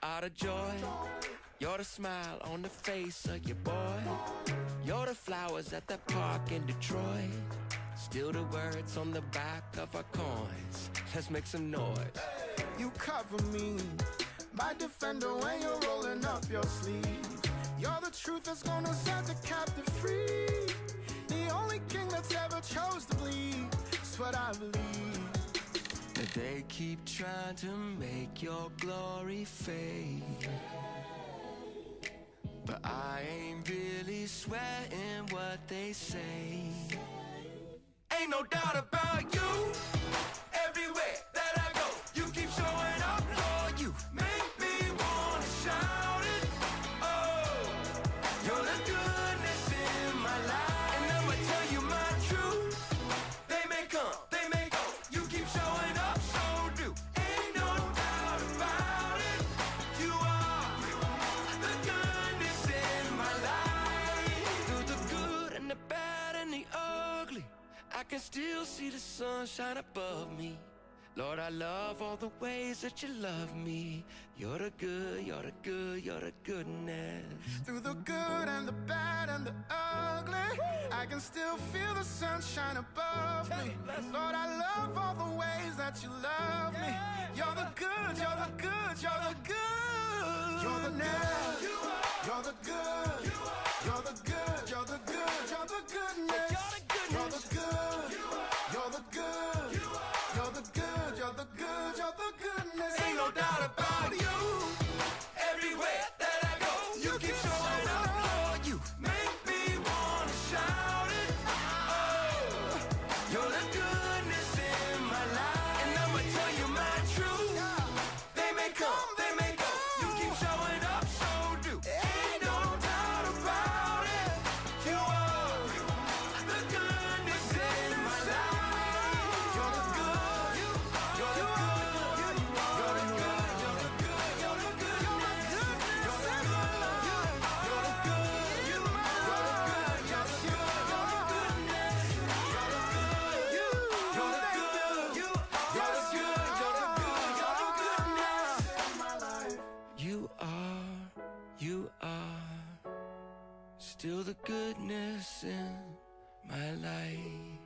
are the joy. You're the smile on the face of your boy. You're the flowers at the park in Detroit. Still the words on the back of our coins. Let's make some noise. You cover me, my defender, when you're rolling up your sleeve. You're the truth that's gonna set the captive free. The only king that's ever chose to bleed. It's what I believe. But they keep trying to make your glory fade. But I ain't really sweating what they say. Ain't no doubt about you. Everywhere that I go, you keep showing up, Lord. You make me wanna shout it. Oh, you're the goodness in my life. And I'ma tell you my truth. They may come, they may go. You keep showing up, so do. Ain't no doubt about it. You are the goodness in my life. Through the good and the bad and the ugly, I can still see the sun shine above me. Lord, I love all the ways that you love me. You're the good, you're the good, you're the goodness. Through the good and the bad and the ugly, I can still feel the sunshine above me. Lord, I love all the ways that you love me. You're the good, you're the good, you're the good. You're the good, you're the good, you're the good, you're the good, you're the goodness. You're the good, you're the good, you're the good, you're the good, you're the goodness. Ain't no doubt about you. Everywhere that I go, you keep showing up, Lord. You make me wanna shout it. Oh, you're the goodness in my life. And I'ma tell you my truth. They may come, they may go. You keep showing up, so do. Ain't no doubt about it. You are the goodness in my life. You're the good, you're the good, you're the good, you're the good, you're the good, you're the good, you're the good, you're the good, you're the good, you're the goodness, you're the good, you're the good, you're the good, you're the goodness in my life. You are still the goodness in my life.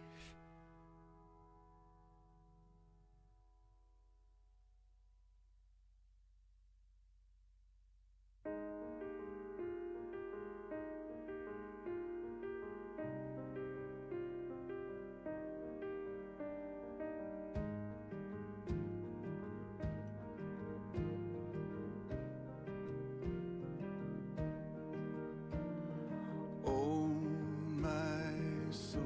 Oh, my soul,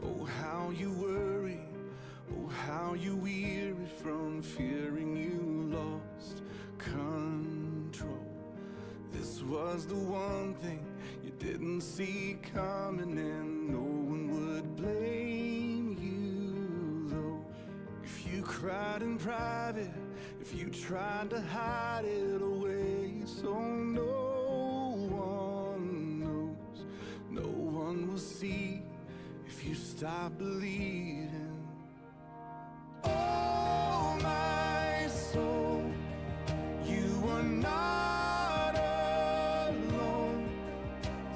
oh, how you worry, oh, how you weary from fearing you lost control. This was the one thing you didn't see coming, and no one would blame you, though. If you cried in private, if you tried to hide it away, so no one knows, no one will see if you stop believing. Oh, my soul, you are not alone.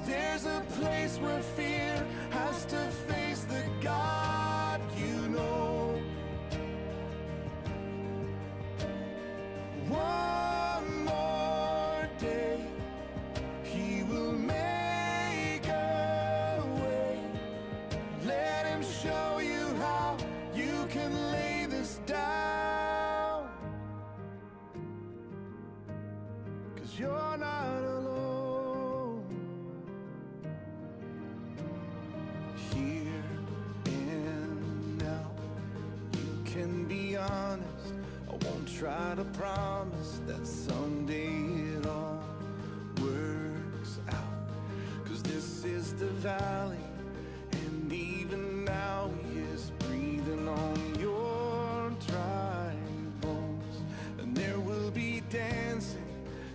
There's a place where fear has to face the God you know. One more day, He will make a way. Let Him show you how you can lay this down. 'Cause you're not alone. Here and now, you can be honest. I won't try to promise that someday it all works out. 'Cause this is the valley, and even now He is breathing on your dry bones. And there will be dancing,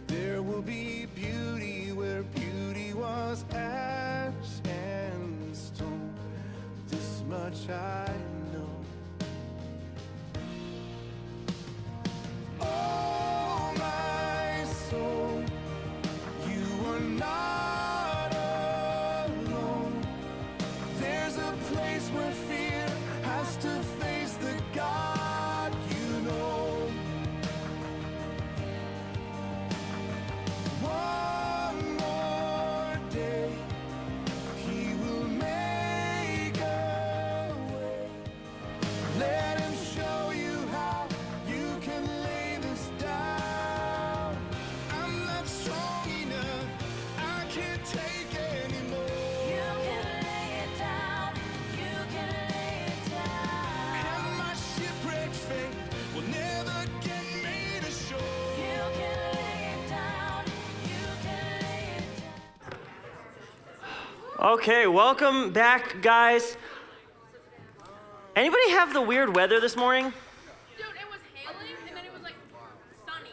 there will be beauty where beauty was ash and stone. This much I know. Oh, my Okay, welcome back, guys. Anybody have the weird weather this morning? Dude, it was hailing and then it was like sunny.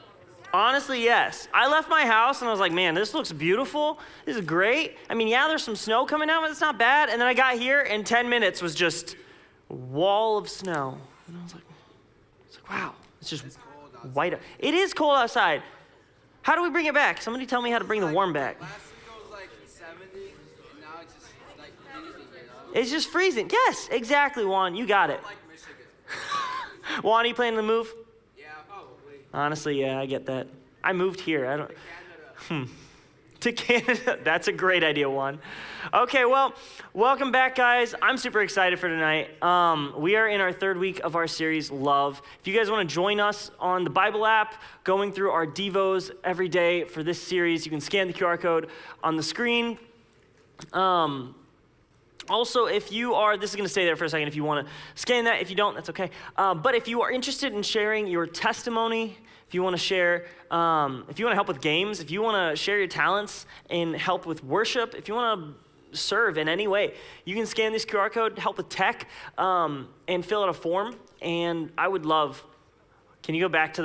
Honestly, yes. I left my house and I was like, man, this looks beautiful. This is great. I mean, yeah, there's some snow coming out, but it's not bad. And then I got here and 10 minutes was just a wall of snow. And I was like, wow, it's just white. It is cold outside. How do we bring it back? Somebody tell me how to bring the warm back. Last week it was like 70, and now it's just like freezing, you know? It's just freezing. Yes, exactly, Juan. You got it. Like Michigan. Juan, are you planning to move? Yeah, probably. Honestly, yeah, I get that. I moved here. I don't. Canada. To Canada. That's a great idea, Juan. Okay, well, welcome back, guys. I'm super excited for tonight. We are in our third week of our series, Love. If you guys want to join us on the Bible app, going through our Devos every day for this series, you can scan the QR code on the screen. Also, if you are, this is going to stay there for a second if you want to scan that. If you don't, that's okay. But if you are interested in sharing your testimony, if you want to share, if you want to help with games, if you want to share your talents and help with worship, if you want to serve in any way, you can scan this QR code, help with tech, and fill out a form. And I would love, can you go back to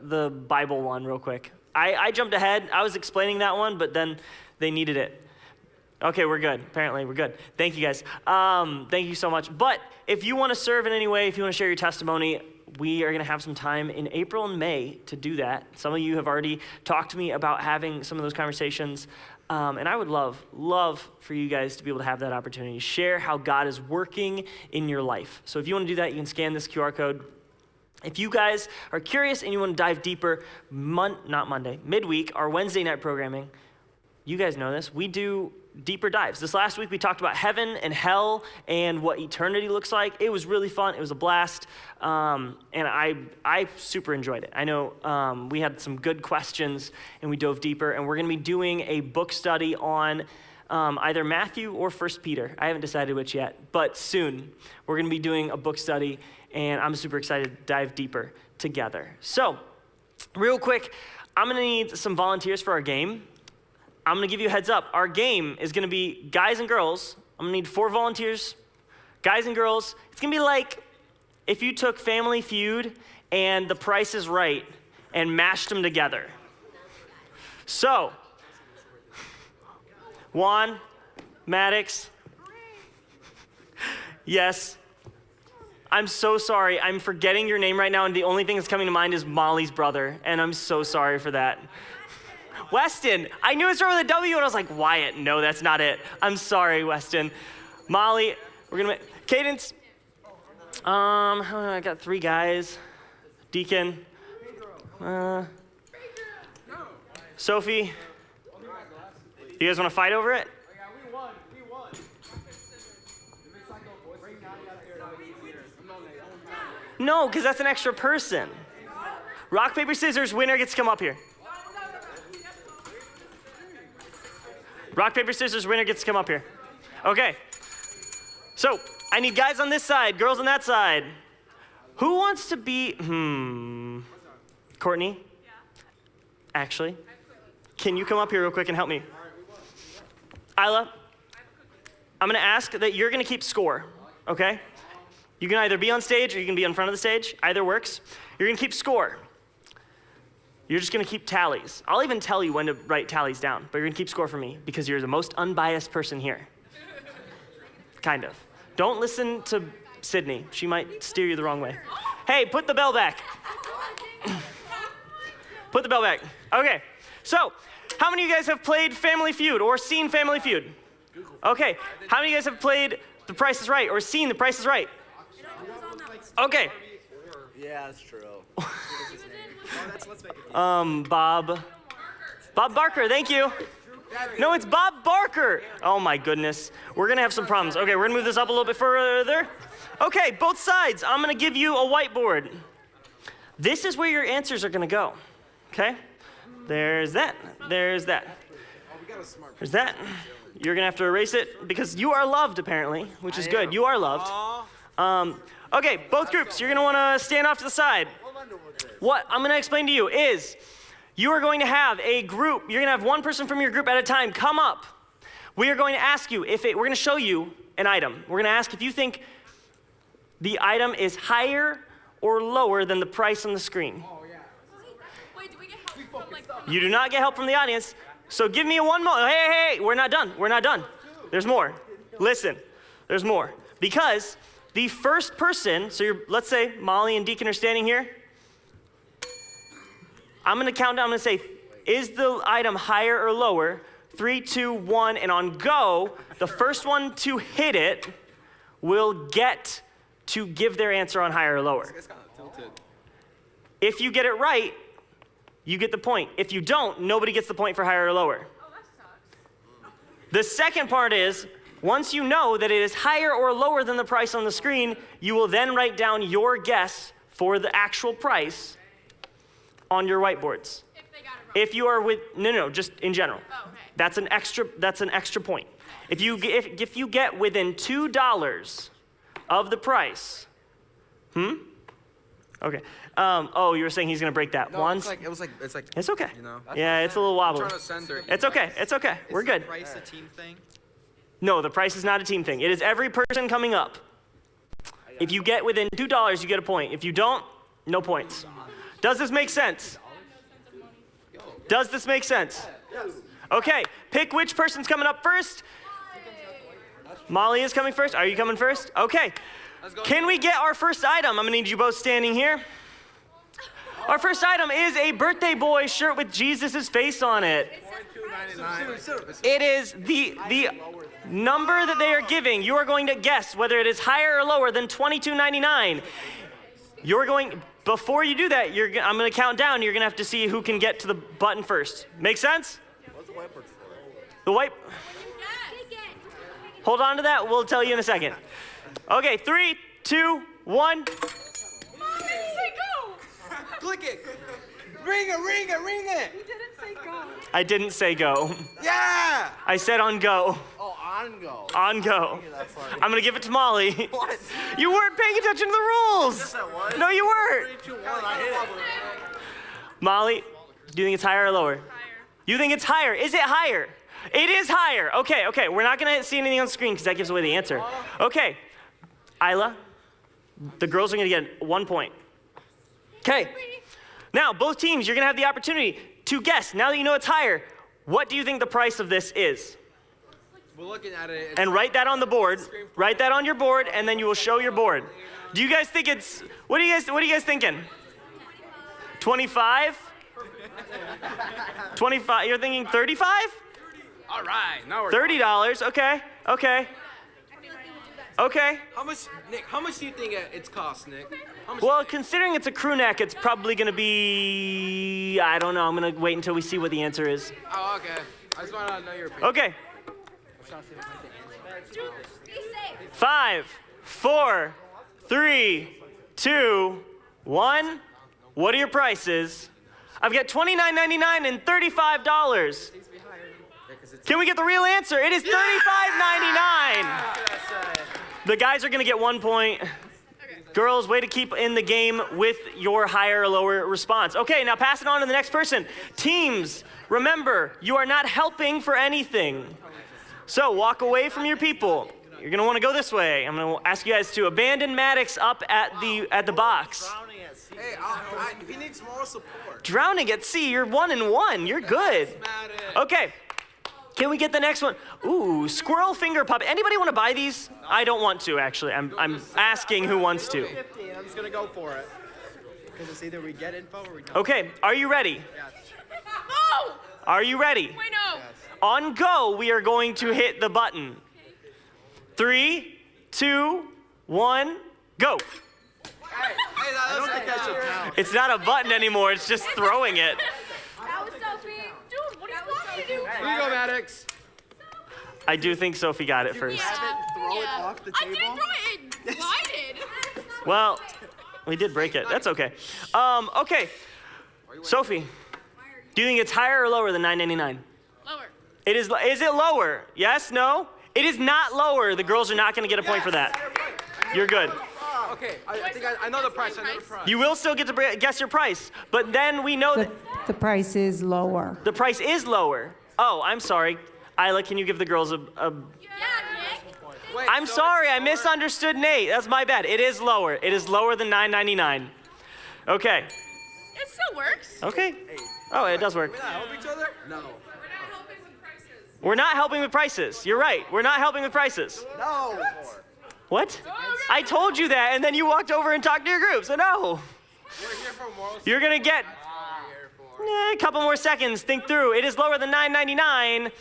the Bible one real quick? I jumped ahead. I was explaining that one, but then they needed it. Okay, we're good. Apparently, we're good. Thank you, guys. Thank you so much. But if you want to serve in any way, if you want to share your testimony, we are going to have some time in April and May to do that. Some of you have already talked to me about having some of those conversations. And I would love for you guys to be able to have that opportunity. Share how God is working in your life. So if you want to do that, you can scan this QR code. If you guys are curious and you want to dive deeper, midweek, our Wednesday night programming, you guys know this, we do deeper dives. This last week we talked about heaven and hell and what eternity looks like. It was really fun. It was a blast. And I super enjoyed it. I know we had some good questions and we dove deeper, and we're going to be doing a book study on either Matthew or 1 Peter. I haven't decided which yet, but soon we're going to be doing a book study, and I'm super excited to dive deeper together. So real quick, I'm going to need some volunteers for our game. I'm going to give you a heads up. Our game is going to be guys and girls. I'm going to need 4 volunteers, guys and girls. It's going to be like if you took Family Feud and The Price is Right and mashed them together. So, Juan, Maddox, yes, I'm so sorry. I'm forgetting your name right now, and the only thing that's coming to mind is Molly's brother, and I'm so sorry for that. Weston. I knew it started with a W, and I was like, Wyatt. No, that's not it. I'm sorry, Weston. Molly, we're going to make Cadence. I got 3 guys. Deacon. Sophie. You guys want to fight over it? No, because that's an extra person. Rock, paper, scissors, winner gets to come up here. Rock, paper, scissors, winner gets to come up here. Okay. So, I need guys on this side, girls on that side. Who wants to be, Courtney? Yeah. Actually, can you come up here real quick and help me? Isla, I'm gonna ask that you're gonna keep score, okay? You can either be on stage or you can be in front of the stage. Either works. You're gonna keep score. You're just gonna keep tallies. I'll even tell you when to write tallies down, but you're gonna keep score for me because you're the most unbiased person here. Kind of. Don't listen to Sydney. She might steer you the wrong way. Hey, put the bell back. Put the bell back. Okay, so how many of you guys have played Family Feud or seen Family Feud? Okay, how many of you guys have played The Price is Right or seen The Price is Right? Okay. Yeah, that's true. Bob Barker, thank you. No, it's Bob Barker. Oh my goodness. We're gonna have some problems. Okay, we're gonna move this up a little bit further. Okay, both sides. I'm gonna give you a whiteboard. This is where your answers are gonna go, okay? There's that, there's that. There's that. You're gonna have to erase it because you are loved apparently, which is good. You are loved. Okay, both groups, you're gonna wanna stand off to the side. What I'm gonna explain to you is you are going to have a group, you're gonna have one person from your group at a time come up We are going to ask you we're going to show you an item. We're going to ask if you think the item is higher or lower than the price on the screen. Wait, do we get help from like? You do not get help from the audience. So give me a one moment. Hey, we're not done. We're not done. There's more. Listen, there's more. Because the first person, let's say Molly and Deacon are standing here. I'm going to count down. I'm going to say, is the item higher or lower? 3, 2, 1, and on go, the first one to hit it will get to give their answer on higher or lower. If you get it right, you get the point. If you don't, nobody gets the point for higher or lower. Oh, that sucks. The second part is, once you know that it is higher or lower than the price on the screen, you will then write down your guess for the actual price on your whiteboards. If they got it wrong. If you are no, just in general. Oh, okay. That's an extra point. If you get within $2 of the price, Okay. You were saying he's gonna break that No, once. it's like. It's okay. You know. Yeah, it's a little wobbly. I'm trying to send her. It's okay. It's okay. We're good. Is the price a team thing? No, the price is not a team thing. It is every person coming up. If you get within $2, you get a point. If you don't, no points. Does this make sense? Does this make sense? Okay, pick which person's coming up first. Molly is coming first. Are you coming first? Okay. Can we get our first item? I'm gonna need you both standing here. Our first item is a birthday boy shirt with Jesus' face on it. It is the number that they are giving. You are going to guess whether it is higher or lower than $22.99. Before you do that, I'm going to count down. You're going to have to see who can get to the button first. Make sense? What's the whiteboard for? The white. Hold on to that. We'll tell you in a second. Okay, 3, 2, 1. Click it. Ring it. I didn't say go. Yeah. I said on go. Oh, on go. On go. I'm going to give it to Molly. What? You weren't paying attention to the rules. Yes, I was. No, you weren't. 3, 2, 1. I hit it. Molly, do you think it's higher or lower? Higher. You think it's higher. Is it higher? It is higher. Okay. We're not going to see anything on the screen because that gives away the answer. Okay. Isla, the girls are going to get 1 point. Okay. Now, both teams, you're going to have the opportunity to guess. Now that you know it's higher, what do you think the price of this is? We're looking at it. And write that on the board. Write that on your board, and then you will show your board. Do you guys think it's, what are you guys thinking? 25? 25, you're thinking 35? All right. Now we're. $30, okay. Okay. How much, Nick? How much do you think it's cost, Nick? How much Well, considering it's a crew neck, it's probably gonna be, I don't know, I'm gonna wait until we see what the answer is. Oh, okay. I just want to know your opinion. Okay. 5, 4, 3, 2, 1. What are your prices? I've got $29.99 and $35. Can we get the real answer? It is $35.99. The guys are gonna get 1 point. Girls, way to keep in the game with your higher or lower response. Okay, now pass it on to the next person. Teams, remember, you are not helping for anything. So walk away from your people. You're gonna wanna go this way. I'm gonna ask you guys to abandon Maddox up at the box. Hey, he needs more support. Drowning at sea, you're 1 and 1. You're good. Okay. Can we get the next one? Ooh, squirrel finger puppet. Anybody want to buy these? I don't want to, actually. I'm asking who wants to. 50, and I'm just gonna go for it. Because it's either we get info or we don't. Okay, are you ready? No! Are you ready? Wait, no. On go, we are going to hit the button. 3, 2, 1, go. I don't think that should count. It's not a button anymore, it's just throwing it. That was Sophie. Dude, what are you want me to do? Here you go, Maddox. I do think Sophie got it first. Throw it off the I table? didn't throw it. Glided. Well, we did break it. That's okay. Okay. Sophie, do you think it's higher or lower than $9.99? Lower. It is it lower? Yes, no? It is not lower. The girls are not going to get a point for that. You're good. Okay, I think I know the price. I know the price. You will still get to guess your price, but then we know that The price is lower. the price is lower. Oh, I'm sorry. Isla, can you give the girls a Yeah, Nick. Wait, I'm so sorry, it's I lower? misunderstood Nate. That's my bad. It is lower. It is lower than $9.99. Okay. It still works. Okay. Oh, it does work. We not help each other? No. We're not helping with prices. You're right. We're not helping with prices. No. What? I told you that, and then you walked over and talked to your group. So no. We're here for moral. You're gonna get a couple more seconds. Think through. It is lower than $9.99.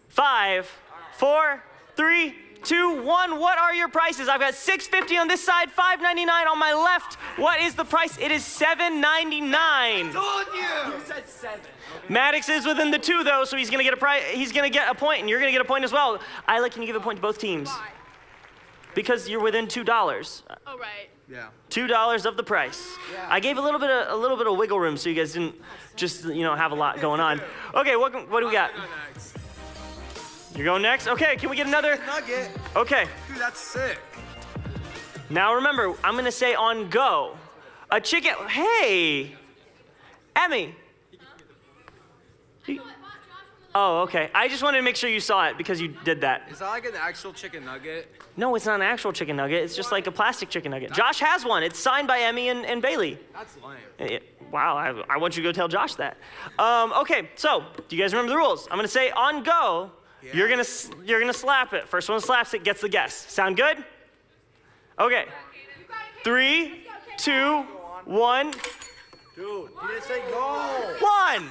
5, 4, 3, 2, 1. What are your prices? I've got $6.50 on this side, $5.99 on my left. What is the price? It is $7.99. Told you! You said 7. Maddox is within the 2 though, so he's gonna get a price. He's gonna get a point, and you're gonna get a point as well. Isla, can you give a point to both teams? Why? Because you're within $2. Oh, right. Yeah. $2 of the price. I gave a little bit of wiggle room so you guys didn't just have a lot going on. Okay, what do we got? You're going next? Okay, can we get another? Nugget. Okay, Dude, that's sick. now remember, I'm gonna say on go. A chicken, hey, Emmy. Oh, okay. I just wanted to make sure you saw it because you did that. Is that like an actual chicken nugget? No, it's not an actual chicken nugget. It's just like a plastic chicken nugget. Josh has one. It's signed by Emmy and Bailey. That's lame. Wow, I want you to go tell Josh that. Okay, so do you guys remember the rules? I'm gonna say on go. Yeah. You're gonna slap it. First one slaps it gets the guess. Sound good? Okay. 3, 2, 1. Dude, you didn't say go. 1.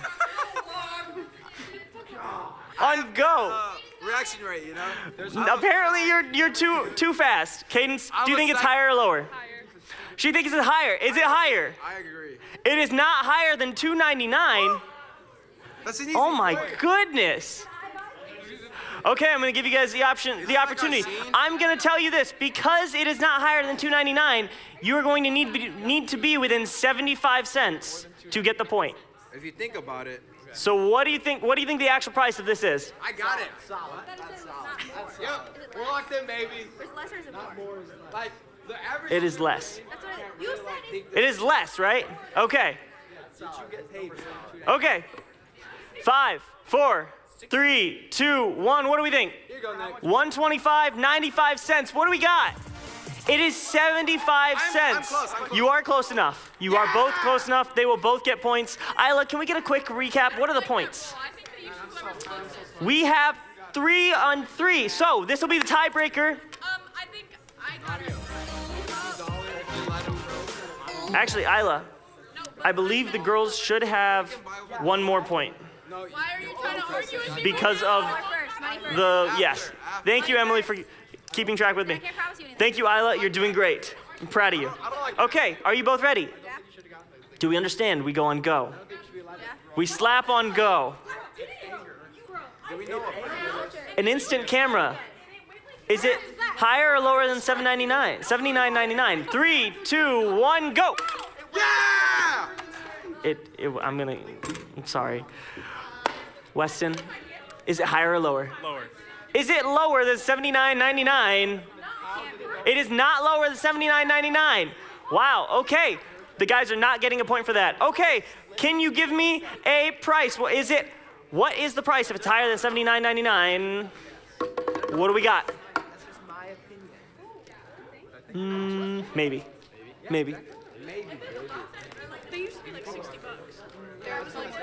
On go. Reaction rate, you know? There's Apparently you're too fast. Cadence, do you think it's higher or lower? Higher. She thinks it's higher. Is it higher? I agree. It is not higher than $2.99. That's an easy Oh my point. goodness. Okay, I'm gonna give you guys the opportunity. I'm gonna tell you this, because it is not higher than $2.99, you are going to need to be within 75 cents to get the point. If you think about it. So what do you think the actual price of this is? I got it. That's solid. Yep. We're locked in, baby. Is it less or is it more? Like, the average. It is less. That's what you said. It is less, right? Okay. Okay. 5, 4, 3, 2, 1. What do we think? Here you go, Nick. 125, 95 cents. What do we got? It is 75 cents. close, I'm close. You are close enough. You are both close enough. They will both get points. Isla, can we get a quick recap? What are the points? I think that you should whoever's closest. We have 3 on 3. So this will be the tiebreaker. I think I got it. Actually, Isla, I believe the girls should have 1 more point Why are you trying to argue with me? because of Money first. the, yes. Thank you, Emily, for keeping track with me. I can't promise you anything. Thank you, Isla. You're doing great. I'm proud of you. Okay, are you both ready? Do we understand? We go on go. We slap on go. An instant camera. Is it higher or lower than $7.99? $79.99. 3, 2, 1, go. Yeah! I'm sorry. Weston, is it higher or lower? Lower. Is it lower than $79.99? It is not lower than $79.99. Wow, okay. The guys are not getting a point for that. Okay, can you give me a price? What is the price if it's higher than $79.99? What do we got? That's just my opinion. Maybe. They used to be like $60. They're like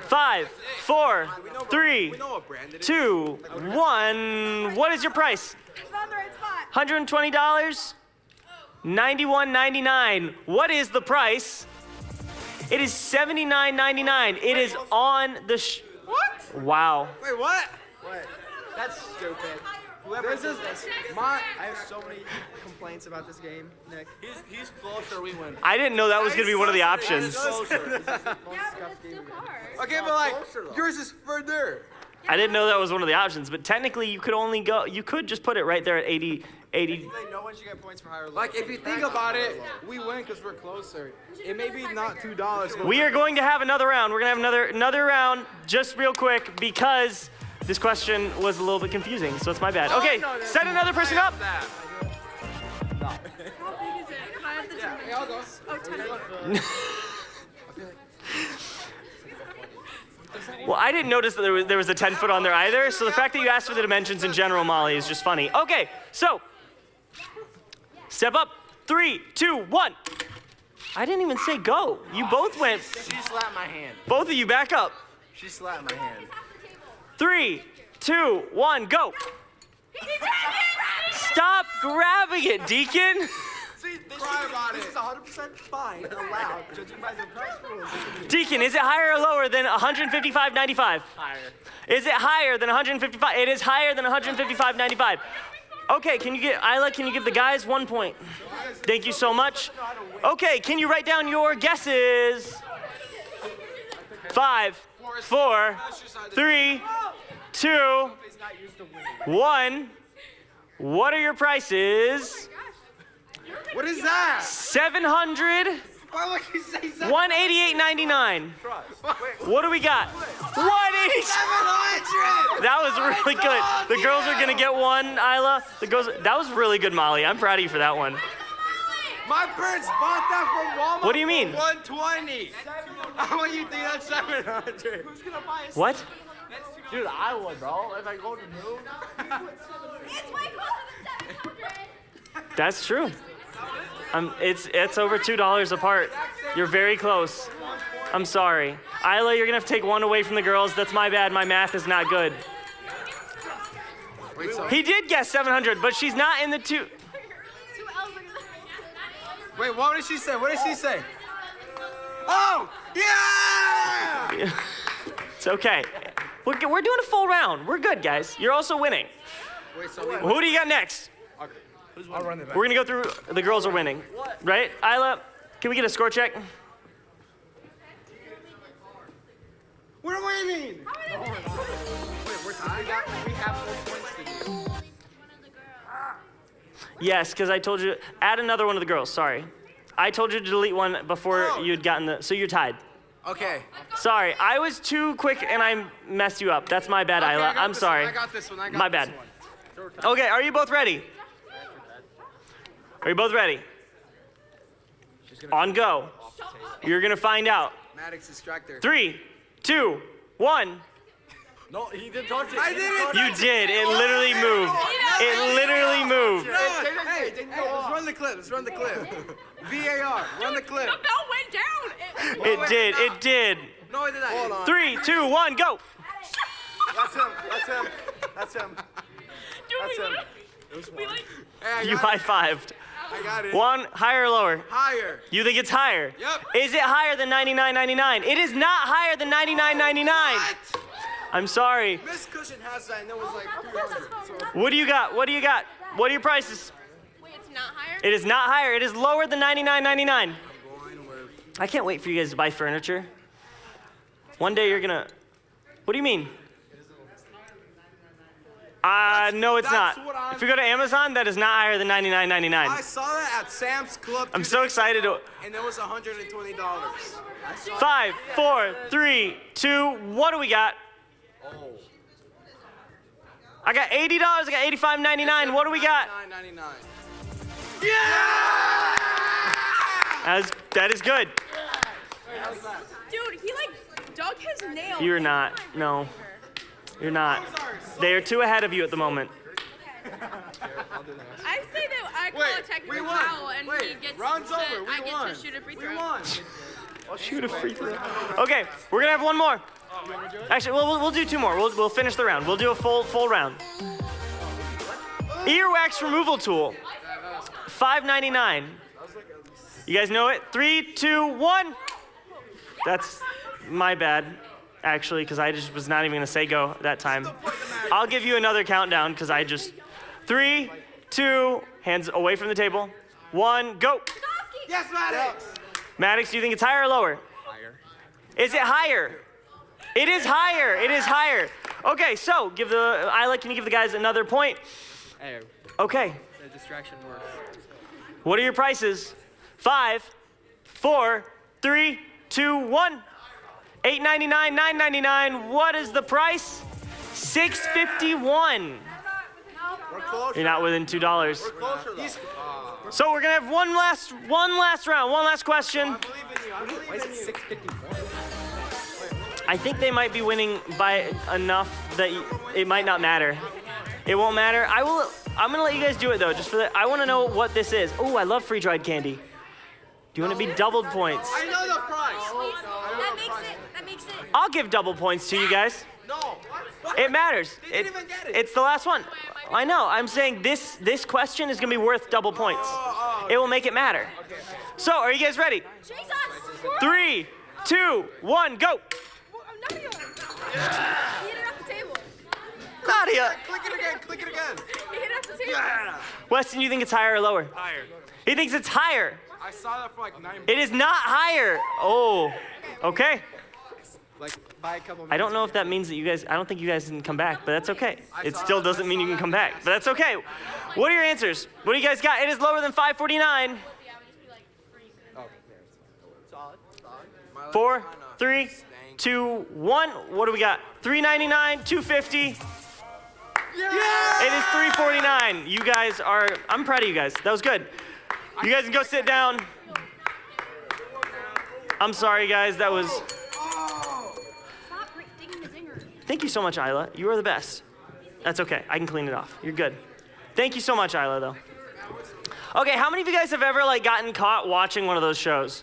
5, 4, 3, We know what brand it is. 2, 1. What is your price? It's on the right spot. $120? $91.99. What is the price? It is $79.99. It is on the What? Wow. Wait, what? What? That's stupid. Whoever This did is this. my. I have so many complaints about this game, Nick. He's closer. We win. I didn't know that was going to be one of the options. Closer. Yeah, but it's still hard. Okay, but like yours is further. I didn't know that was one of the options, but technically you could just put it right there at 80. No one should get points for higher or lower. Like if you think about it, we win because we're closer. It may be not $2, but We are going to have another round. We're going to have another round just real quick because this question was a little bit confusing, so it's my bad. Okay, set another person up. How big is it? Can I have the dimensions? Oh, 10. Well, I didn't notice that there was a 10-foot on there either, so the fact that you asked for the dimensions in general, Molly, is just funny. Okay, so step up. 3, 2, 1. I didn't even say go. You both went. She slapped my hand. Both of you back up. She slapped my hand. 3, 2, 1, go. Stop grabbing it, Deacon. See, this is 100% fine and allowed, judging by the price rules. Deacon, is it higher or lower than 155.95? Higher. Is it higher than 155? It is higher than 155.95. Okay, Isla, can you give the guys 1 point? Thank you so much. Okay, can you write down your guesses? 5, 4, 3, 2, 1. What are your prices? What is that? 700, Why would you say 188.99. What do we got? 180. 700! That was really good. The girls are gonna get one, Isla. That was really good, Molly. I'm proud of you for that one. My parents bought that from Walmart. What do you mean? For 120. How much you think that's 700? Who's gonna buy it? What? Dude, I would, bro. If I go to move. It's way closer than 700. That's true. It's over $2 apart. You're very close. I'm sorry. Isla, you're gonna have to take one away from the girls. That's my bad. My math is not good. Wait, so, He did guess 700, but she's not in the 2. 2 L's are wait, what did she say? What did she say? Oh, yeah! It's okay. We're doing a full round. We're good, guys. You're also winning. Wait, so Who do you got next? I'll run it back. We're gonna go through. The girls are winning, right? Isla, can we get a score check? We're winning! Wait, we're tied? We have 4 points to do. Yes, because I told you. Add another one of the girls. Sorry, I told you to delete one before you'd gotten the. So you're tied. Okay. Sorry, I was too quick and I messed you up. That's my bad, Okay, Isla. I got I'm this sorry. One. I got this one. I got My this bad. one. Okay, are you both ready? Are you both ready? On go. You're gonna find out. Maddox distractor. 3, 2, 1. No, he didn't touch it. I didn't. You did. It literally moved. It literally moved. Hey, let's run the clip. Let's run the clip. VAR, run the clip. The bell went down. It did. It did. No, it did not. Hold on. 3, 2, 1, go. That's him. That's him. That's him. Dude, That's him. we like. Hey, I You got it. high-fived. I got it. One, higher or lower? Higher. You think it's higher? Yep. Is it higher than $99.99? It is not higher than $99.99. What? I'm sorry. Miss Cushion has that, and it was like 300. So What do you got? What do you got? What are your prices? Wait, it's not higher? It is not higher. It is lower than $99.99. I'm going where? I can't wait for you guys to buy furniture. One day you're gonna. What do you mean? No, it's not. that's what I'm- If you go to Amazon, that is not higher than I $99.99. saw that at Sam's Club. I'm so excited to. And it was $120. 5, 4, 3, 2. What do we got? Oh. I got $80. I got $85.99. What do we got? $9.99. That is good. Dude, he like dug his nail. You're not. No, you're not. They are 2 ahead of you at the moment. I say that I call Wait, a technical we won. foul and he Wait, gets round's to, over. We I get won. to shoot a free throw. We won. Shoot a free throw. Okay, we're gonna have one more. Actually, we'll do 2 more. We'll finish the round. We'll do a full round. Earwax removal tool. $5.99. You guys know it? 3, 2, 1. That's my bad, actually, because I just was not even gonna say go that time. I'll give you another countdown because I just. 3, 2, hands away from the table. 1, go. Yes, Maddox. Maddox, do you think it's higher or lower? Higher. Is it higher? It is higher. It is higher. Okay, so Isla, can you give the guys another point? Hey, Okay. the distraction works. What are your prices? 5, 4, 3, 2, 1. $8.99, $9.99. What is the price? $6.51. We're closer. You're not within $2. We're closer, though. So we're gonna have one last round, one last question. I believe in you. I believe in you. I think they might be winning by enough that it might not matter. It won't matter. I'm gonna let you guys do it though, just for that. I wanna know what this is. Oh, I love freeze-dried candy. Do you wanna be doubled points? I know the price. That makes it. I'll give double points to you guys. No. What? It matters. They didn't even get it. It's the last one. I know. I'm saying this question is gonna be worth double points. It will make it matter. Okay. So, are you guys ready? Chase us. 3, 2, 1, go. Nadia. He hit it off the table. Nadia. Click it again. Click it again. He hit it off the table. Yeah. Weston, you think it's higher or lower? Higher. He thinks it's higher. I saw that for like 9. It is not higher. Oh, okay. Like by a couple. I don't know if that means that I don't think you guys can come back, but that's okay. It still doesn't mean you can come back, but that's okay. What are your answers? What do you guys got? It is lower than 549. 4, 3, 2, 1. What do we got? 399, 250. Yeah. It is 349. You guys are, I'm proud of you guys. That was good. You guys can go sit down. I'm sorry, guys. That was, Stop digging the dinger. thank you so much, Isla. You are the best. That's okay. I can clean it off. You're good. Thank you so much, Isla, though. Okay, how many of you guys have ever gotten caught watching one of those shows?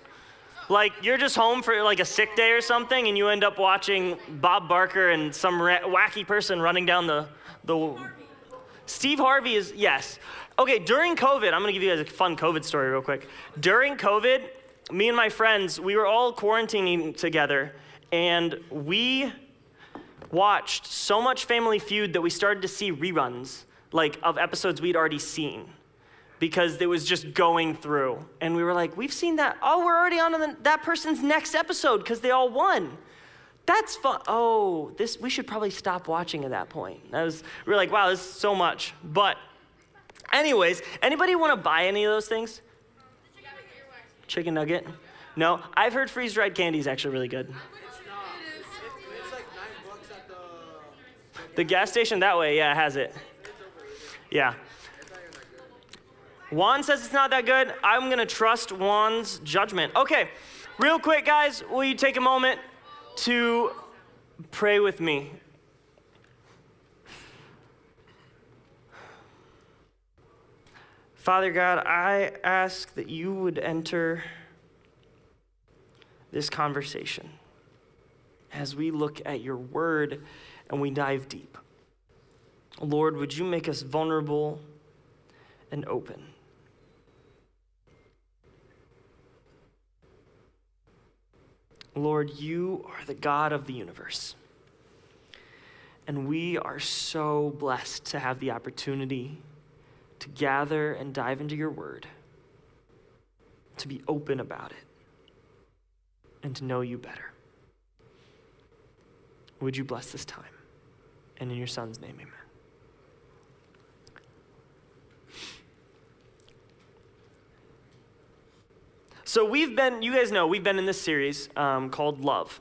Like, you're just home for a sick day or something, and you end up watching Bob Barker and some wacky person running down the Steve Harvey is, yes. Okay, during COVID, I'm gonna give you guys a fun COVID story real quick. During COVID, me and my friends, we were all quarantining together, and we watched so much Family Feud that we started to see reruns, of episodes we'd already seen, because it was just going through. And we were like, we've seen that. Oh, we're already on that person's next episode because they all won. That's fun. Oh, we should probably stop watching at that point. We were like, wow, this is so much. But anyways, anybody want to buy any of those things? Chicken nugget? No? I've heard freeze-dried candy is actually really good. It's like $9 at The gas station that way, yeah, has it. Yeah. Juan says it's not that good. I'm going to trust Juan's judgment. Okay, real quick, guys, will you take a moment to pray with me? Father God, I ask that you would enter this conversation as we look at your word and we dive deep. Lord, would you make us vulnerable and open? Lord, you are the God of the universe. And we are so blessed to have the opportunity to gather and dive into your word, to be open about it, and to know you better. Would you bless this time? And in your son's name, amen. So you guys know, we've been in this series called Love.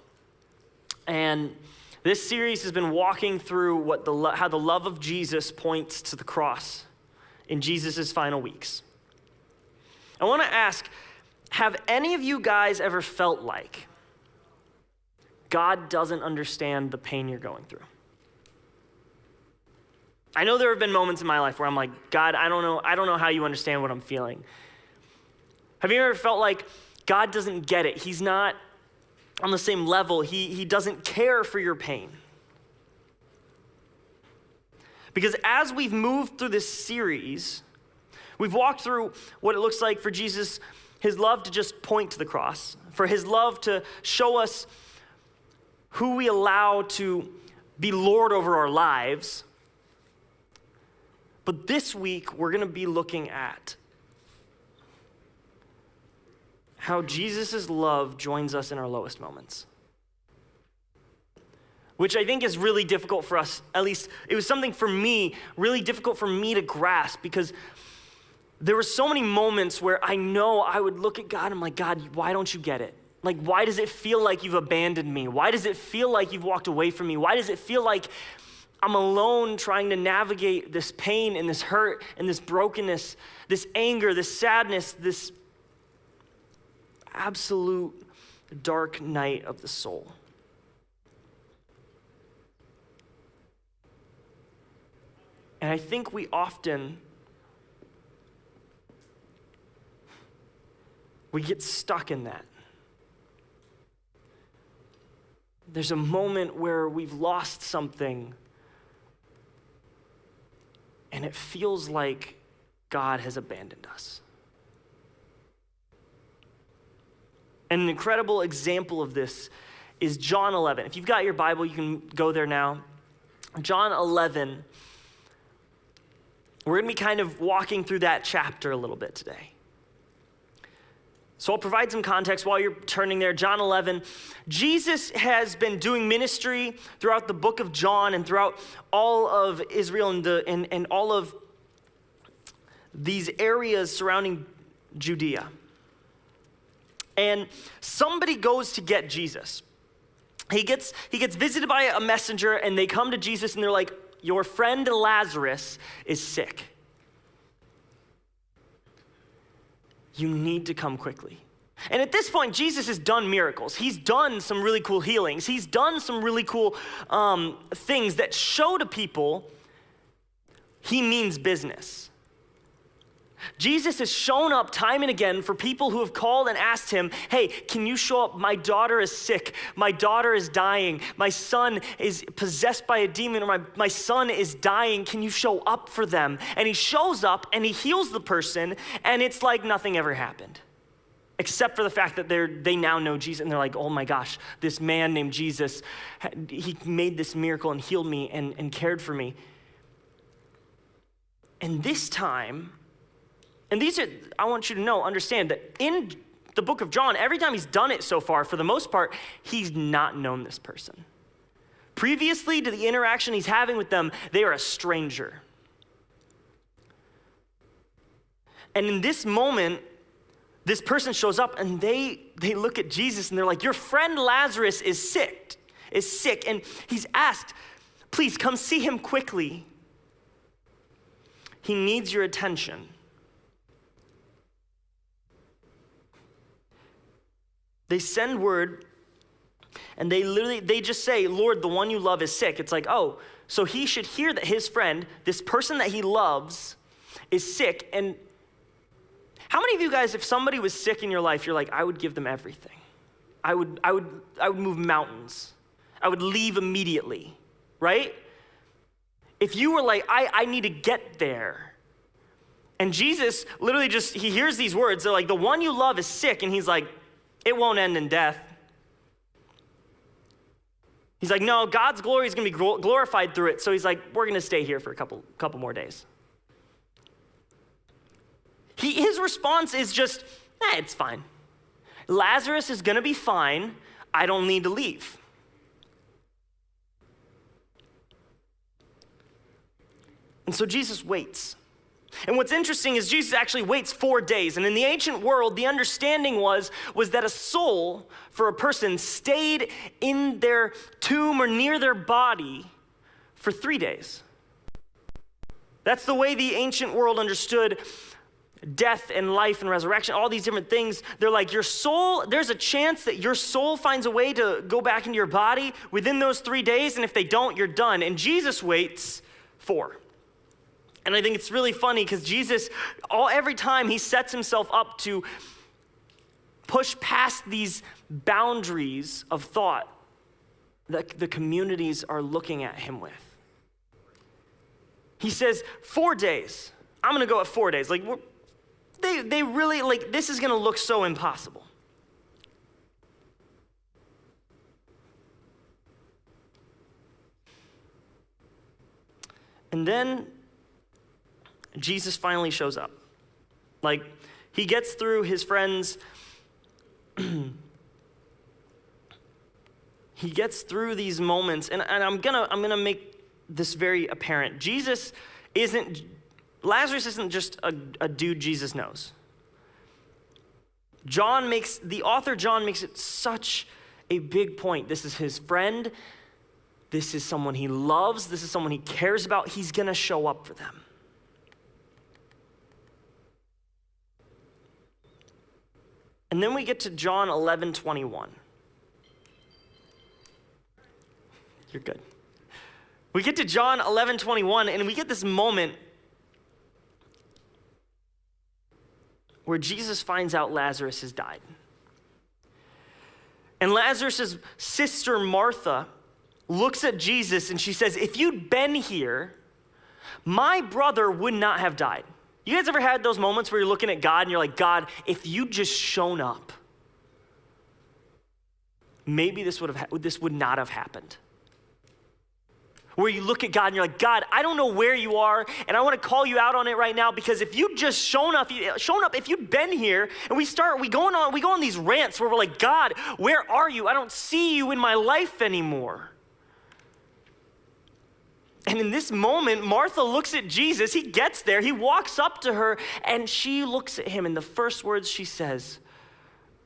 And this series has been walking through how the love of Jesus points to the cross in Jesus' final weeks. I want to ask, have any of you guys ever felt like God doesn't understand the pain you're going through? I know there have been moments in my life where I'm like, God, I don't know how you understand what I'm feeling. Have you ever felt like God doesn't get it? He's not on the same level. He doesn't care for your pain. Because as we've moved through this series, we've walked through what it looks like for Jesus, his love to just point to the cross, for his love to show us who we allow to be Lord over our lives. But this week, we're going to be looking at how Jesus' love joins us in our lowest moments. Which I think is really difficult for us, at least it was something for me, really difficult for me to grasp, because there were so many moments where I know I would look at God and I'm like, God, why don't you get it? Why does it feel like you've abandoned me? Why does it feel like you've walked away from me? Why does it feel like I'm alone trying to navigate this pain and this hurt and this brokenness, this anger, this sadness, this absolute dark night of the soul? I think we often, we get stuck in that. There's a moment where we've lost something, and it feels like God has abandoned us. And an incredible example of this is John 11. If you've got your Bible, you can go there now. John 11. We're going to be kind of walking through that chapter a little bit today. So I'll provide some context while you're turning there. John 11. Jesus has been doing ministry throughout the book of John and throughout all of Israel and all of these areas surrounding Judea. And somebody goes to get Jesus. He gets visited by a messenger, and they come to Jesus and they're like, your friend Lazarus is sick. You need to come quickly. And at this point, Jesus has done miracles. He's done some really cool healings. He's done some really cool things that show to people he means business. Jesus has shown up time and again for people who have called and asked him, hey, can you show up? My daughter is sick. My daughter is dying. My son is possessed by a demon, or my son is dying. Can you show up for them? And he shows up and he heals the person, and it's like nothing ever happened. Except for the fact that they now know Jesus, and they're like, oh my gosh, this man named Jesus, he made this miracle and healed me and cared for me. And this time, and I want you to understand that in the book of John, every time he's done it so far, for the most part, he's not known this person. Previously to the interaction he's having with them, they are a stranger. And in this moment, this person shows up and they look at Jesus and they're like, your friend Lazarus is sick, and he's asked, please come see him quickly. He needs your attention. They send word, and they just say, Lord, the one you love is sick. It's like, oh, so he should hear that his friend, this person that he loves, is sick. And how many of you guys, if somebody was sick in your life, you're like, I would give them everything. I would move mountains. I would leave immediately, right? If you were like, I need to get there. And Jesus literally he hears these words. They're like, the one you love is sick. And he's like, it won't end in death. He's like, no, God's glory is going to be glorified through it. So he's like, we're going to stay here for a couple more days. His response is just, it's fine. Lazarus is going to be fine. I don't need to leave. And so Jesus waits. And what's interesting is Jesus actually waits 4 days. And in the ancient world, the understanding was that a soul for a person stayed in their tomb or near their body for 3 days. That's the way the ancient world understood death and life and resurrection, all these different things. They're like, your soul, there's a chance that your soul finds a way to go back into your body within those 3 days. And if they don't, you're done. And Jesus waits 4. And I think it's really funny because Jesus, every time he sets himself up to push past these boundaries of thought that the communities are looking at him with. He says, 4 days. I'm going to go at 4 days. Like, they really, like, this is going to look so impossible. And then Jesus finally shows up. Like, he gets through his friends. He gets through these moments, and I'm gonna make this very apparent. Lazarus isn't just a dude Jesus knows. The author John makes it such a big point. This is his friend. This is someone he loves. This is someone he cares about. He's gonna show up for them. And then we get to John 11:21. You're good. We get to John 11:21, and we get this moment where Jesus finds out Lazarus has died. And Lazarus' sister Martha looks at Jesus and she says, if you'd been here, my brother would not have died. You guys ever had those moments where you're looking at God and you're like, God, if you'd just shown up, maybe this would not have happened. Where you look at God and you're like, God, I don't know where you are, and I want to call you out on it right now, because if you'd just shown up, if you'd been here, and we go on these rants where we're like, God, where are you? I don't see you in my life anymore. And in this moment, Martha looks at Jesus, he gets there, he walks up to her, and she looks at him, and the first words she says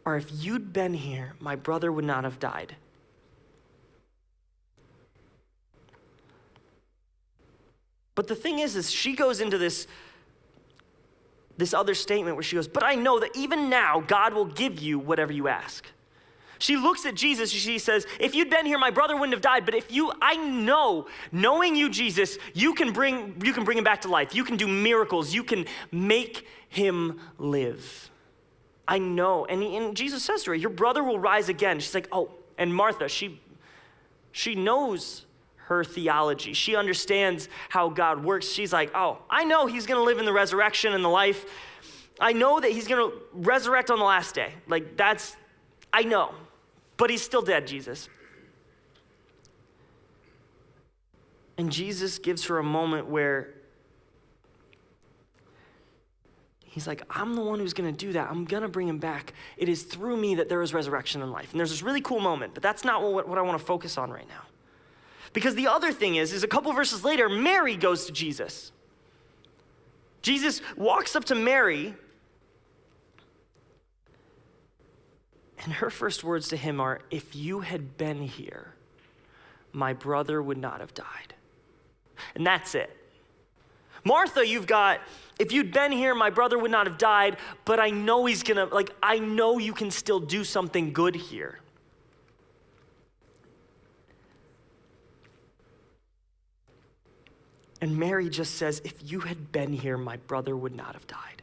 are, if you'd been here, my brother would not have died. But the thing is she goes into this other statement where she goes, but I know that even now, God will give you whatever you ask. She looks at Jesus, she says, if you'd been here, my brother wouldn't have died, but I know, knowing you, Jesus, you can bring him back to life. You can do miracles. You can make him live. I know. And Jesus says to her, your brother will rise again. She's like, oh, and Martha, she knows her theology. She understands how God works. She's like, oh, I know he's going to live in the resurrection and the life. I know that he's going to resurrect on the last day. Like, I know. But he's still dead, Jesus. And Jesus gives her a moment where he's like, I'm the one who's going to do that. I'm going to bring him back. It is through me that there is resurrection and life. And there's this really cool moment, but that's not what I want to focus on right now. Because the other thing is a couple verses later, Mary goes to Jesus. Jesus walks up to Mary, and her first words to him are, if you had been here, my brother would not have died. And that's it. Martha, you've got, if you'd been here, my brother would not have died, but I know I know you can still do something good here. And Mary just says, if you had been here, my brother would not have died.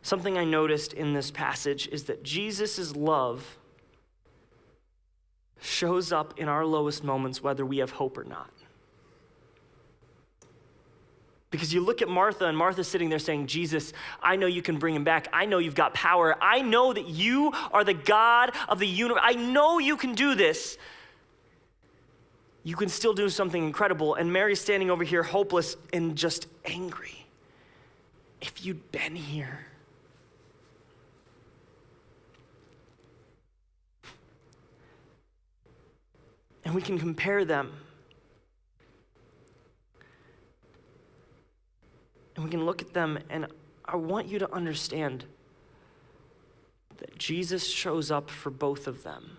Something I noticed in this passage is that Jesus' love shows up in our lowest moments, whether we have hope or not. Because you look at Martha, and Martha's sitting there saying, Jesus, I know you can bring him back. I know you've got power. I know that you are the God of the universe. I know you can do this. You can still do something incredible. And Mary's standing over here hopeless and just angry. If you'd been here. And we can compare them. And we can look at them, and I want you to understand that Jesus shows up for both of them.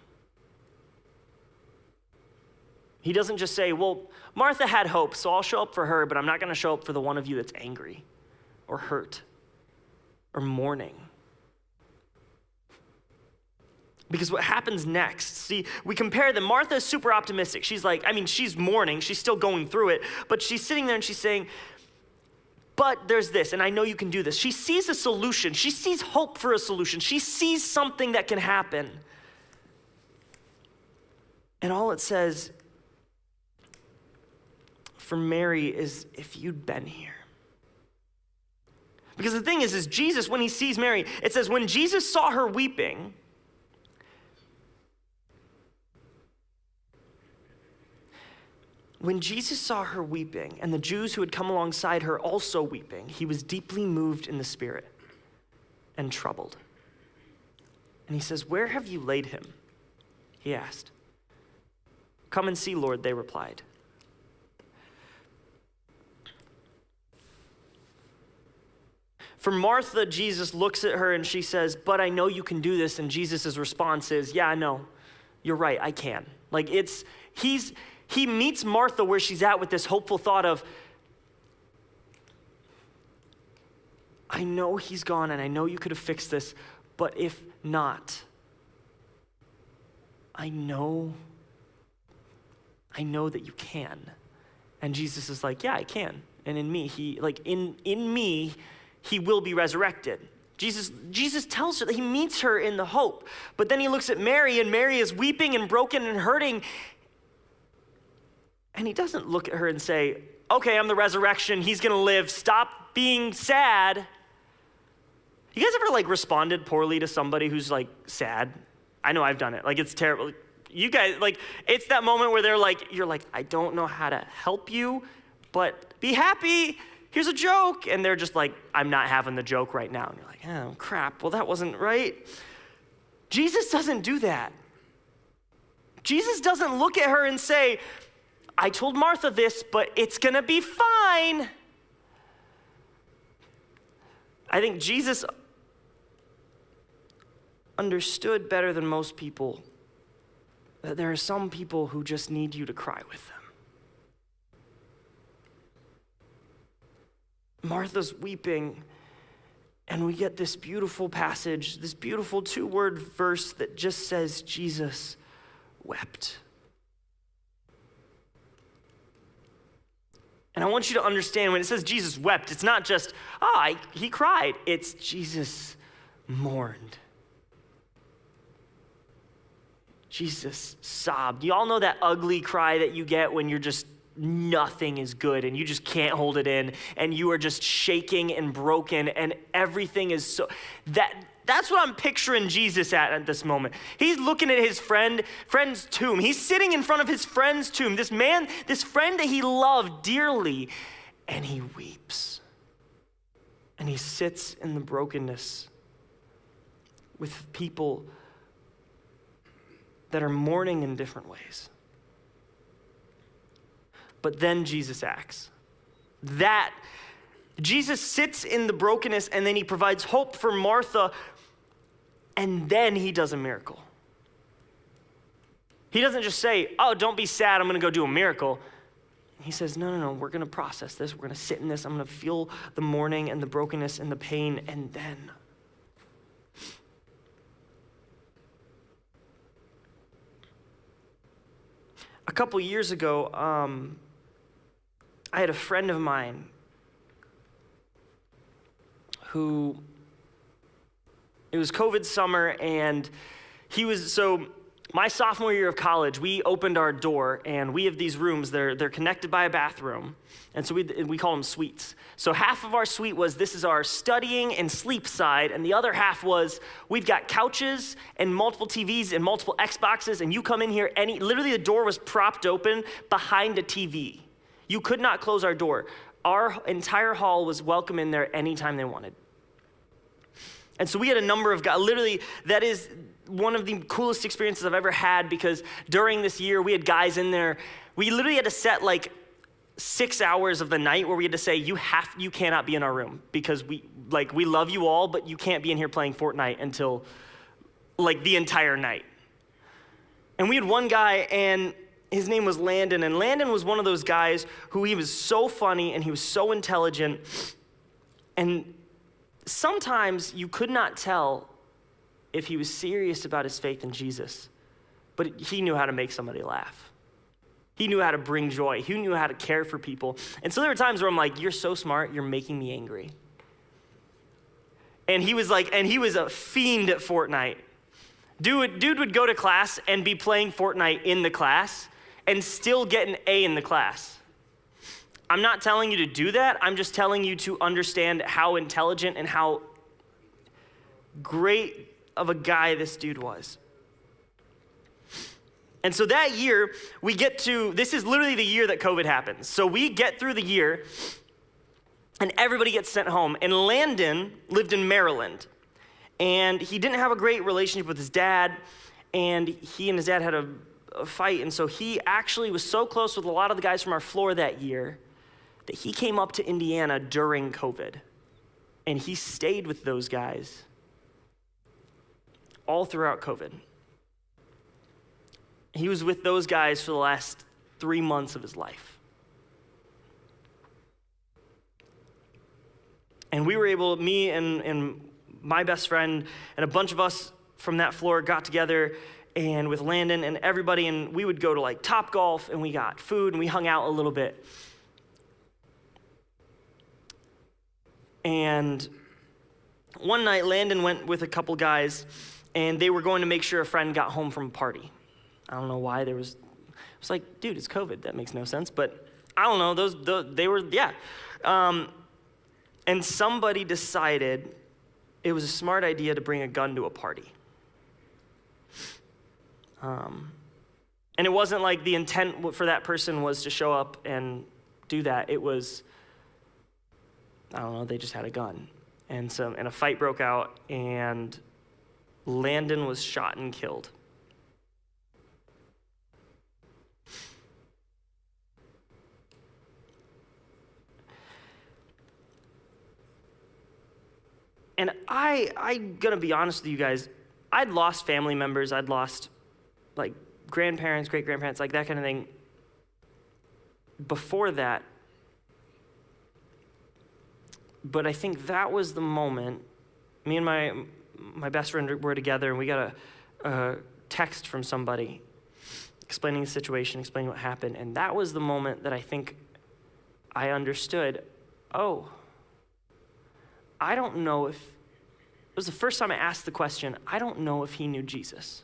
He doesn't just say, well, Martha had hope, so I'll show up for her, but I'm not going to show up for the one of you that's angry or hurt or mourning. Because what happens next, see, we compare them. Martha is super optimistic. She's like, she's mourning. She's still going through it, but she's sitting there and she's saying, but there's this, and I know you can do this. She sees a solution. She sees hope for a solution. She sees something that can happen. And all it says for Mary is, if you'd been here. Because the thing is Jesus, when he sees Mary, it says, when Jesus saw her weeping, and the Jews who had come alongside her also weeping, he was deeply moved in the spirit and troubled. And he says, where have you laid him? He asked. Come and see, Lord, they replied. For Martha, Jesus looks at her and she says, but I know you can do this. And Jesus' response is, yeah, I know. You're right, I can. He meets Martha where she's at with this hopeful thought of, I know he's gone and I know you could have fixed this, but if not, I know that you can. And Jesus is like, yeah, I can. And in me, in me, he will be resurrected. Jesus tells her that he meets her in the hope. But then he looks at Mary, and Mary is weeping and broken and hurting. And he doesn't look at her and say, okay, I'm the resurrection, he's gonna live, stop being sad. You guys ever responded poorly to somebody who's sad? I know I've done it. It's terrible. You guys, it's that moment where you're like, I don't know how to help you, but be happy. Here's a joke. And they're just like, I'm not having the joke right now. And you're like, oh, crap. Well, that wasn't right. Jesus doesn't do that. Jesus doesn't look at her and say, I told Martha this, but it's going to be fine. I think Jesus understood better than most people that there are some people who just need you to cry with them. Martha's weeping, and we get this beautiful passage, this beautiful 2-word verse that just says Jesus wept. And I want you to understand when it says Jesus wept, it's not just, he cried. It's Jesus mourned. Jesus sobbed. You all know that ugly cry that you get when you're just, nothing is good and you just can't hold it in and you are just shaking and broken and everything is so, that's what I'm picturing Jesus at this moment. He's looking at his friend's tomb. He's sitting in front of his friend's tomb. This friend that he loved dearly, and he weeps. And he sits in the brokenness with people that are mourning in different ways. But then Jesus acts. Jesus sits in the brokenness and then he provides hope for Martha, and then he does a miracle. He doesn't just say, oh, don't be sad, I'm gonna go do a miracle. He says, no, we're gonna process this, we're gonna sit in this, I'm gonna feel the mourning and the brokenness and the pain, and then a couple years ago, I had a friend of mine who, it was COVID summer, and my sophomore year of college, we opened our door, and we have these rooms, they're connected by a bathroom, and so we call them suites. So half of our suite was, this is our studying and sleep side, and the other half was, we've got couches and multiple TVs and multiple Xboxes, and you come in here, literally the door was propped open behind a TV. You could not close our door. Our entire hall was welcome in there anytime they wanted. And so we had a number of guys, literally, that is one of the coolest experiences I've ever had, because during this year, we had guys in there. We literally had to set 6 hours of the night where we had to say, you cannot be in our room, because we love you all, but you can't be in here playing Fortnite until the entire night. And we had one guy, and his name was Landon, and Landon was one of those guys who he was so funny and he was so intelligent, and sometimes you could not tell if he was serious about his faith in Jesus, but he knew how to make somebody laugh. He knew how to bring joy. He knew how to care for people. And so there were times where I'm like, you're so smart, you're making me angry. And he was a fiend at Fortnite. Dude would go to class and be playing Fortnite in the class and still get an A in the class. I'm not telling you to do that. I'm just telling you to understand how intelligent and how great of a guy this dude was. And so that year, this is literally the year that COVID happens. So we get through the year, and everybody gets sent home. And Landon lived in Maryland, and he didn't have a great relationship with his dad, and he and his dad had a fight, and so he actually was so close with a lot of the guys from our floor that year that he came up to Indiana during COVID, and he stayed with those guys all throughout COVID. He was with those guys for the last 3 months of his life. And we were able, me and my best friend and a bunch of us from that floor got together, and with Landon and everybody, and we would go to like Topgolf, and we got food, and we hung out a little bit. And one night, Landon went with a couple guys, and they were going to make sure a friend got home from a party. I don't know why it was like, dude, it's COVID. That makes no sense. But I don't know, they were. And somebody decided it was a smart idea to bring a gun to a party. And it wasn't like the intent for that person was to show up and do that. It was, I don't know, they just had a gun. And a fight broke out, and Landon was shot and killed. And I'm gonna be honest with you guys, I'd lost family members, I'd lost like grandparents, great-grandparents, like that kind of thing. Before that, but I think that was the moment, me and my best friend were together, and we got a text from somebody explaining the situation, explaining what happened, and that was the moment that I think I understood, oh, I don't know if, it was the first time I asked the question, I don't know if he knew Jesus.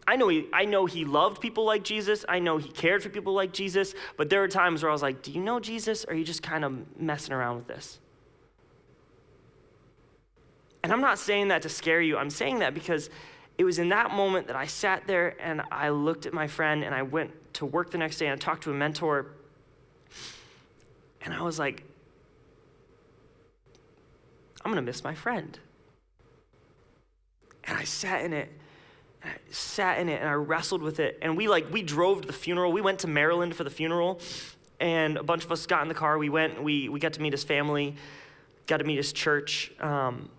I know he loved people like Jesus. I know he cared for people like Jesus. But there were times where I was like, do you know Jesus, or are you just kind of messing around with this? And I'm not saying that to scare you. I'm saying that because it was in that moment that I sat there and I looked at my friend, and I went to work the next day, and I talked to a mentor. And I was like, I'm gonna miss my friend. And I sat in it, and I wrestled with it. And we drove to the funeral. We went to Maryland for the funeral, and a bunch of us got in the car. We went, we got to meet his family, got to meet his church. And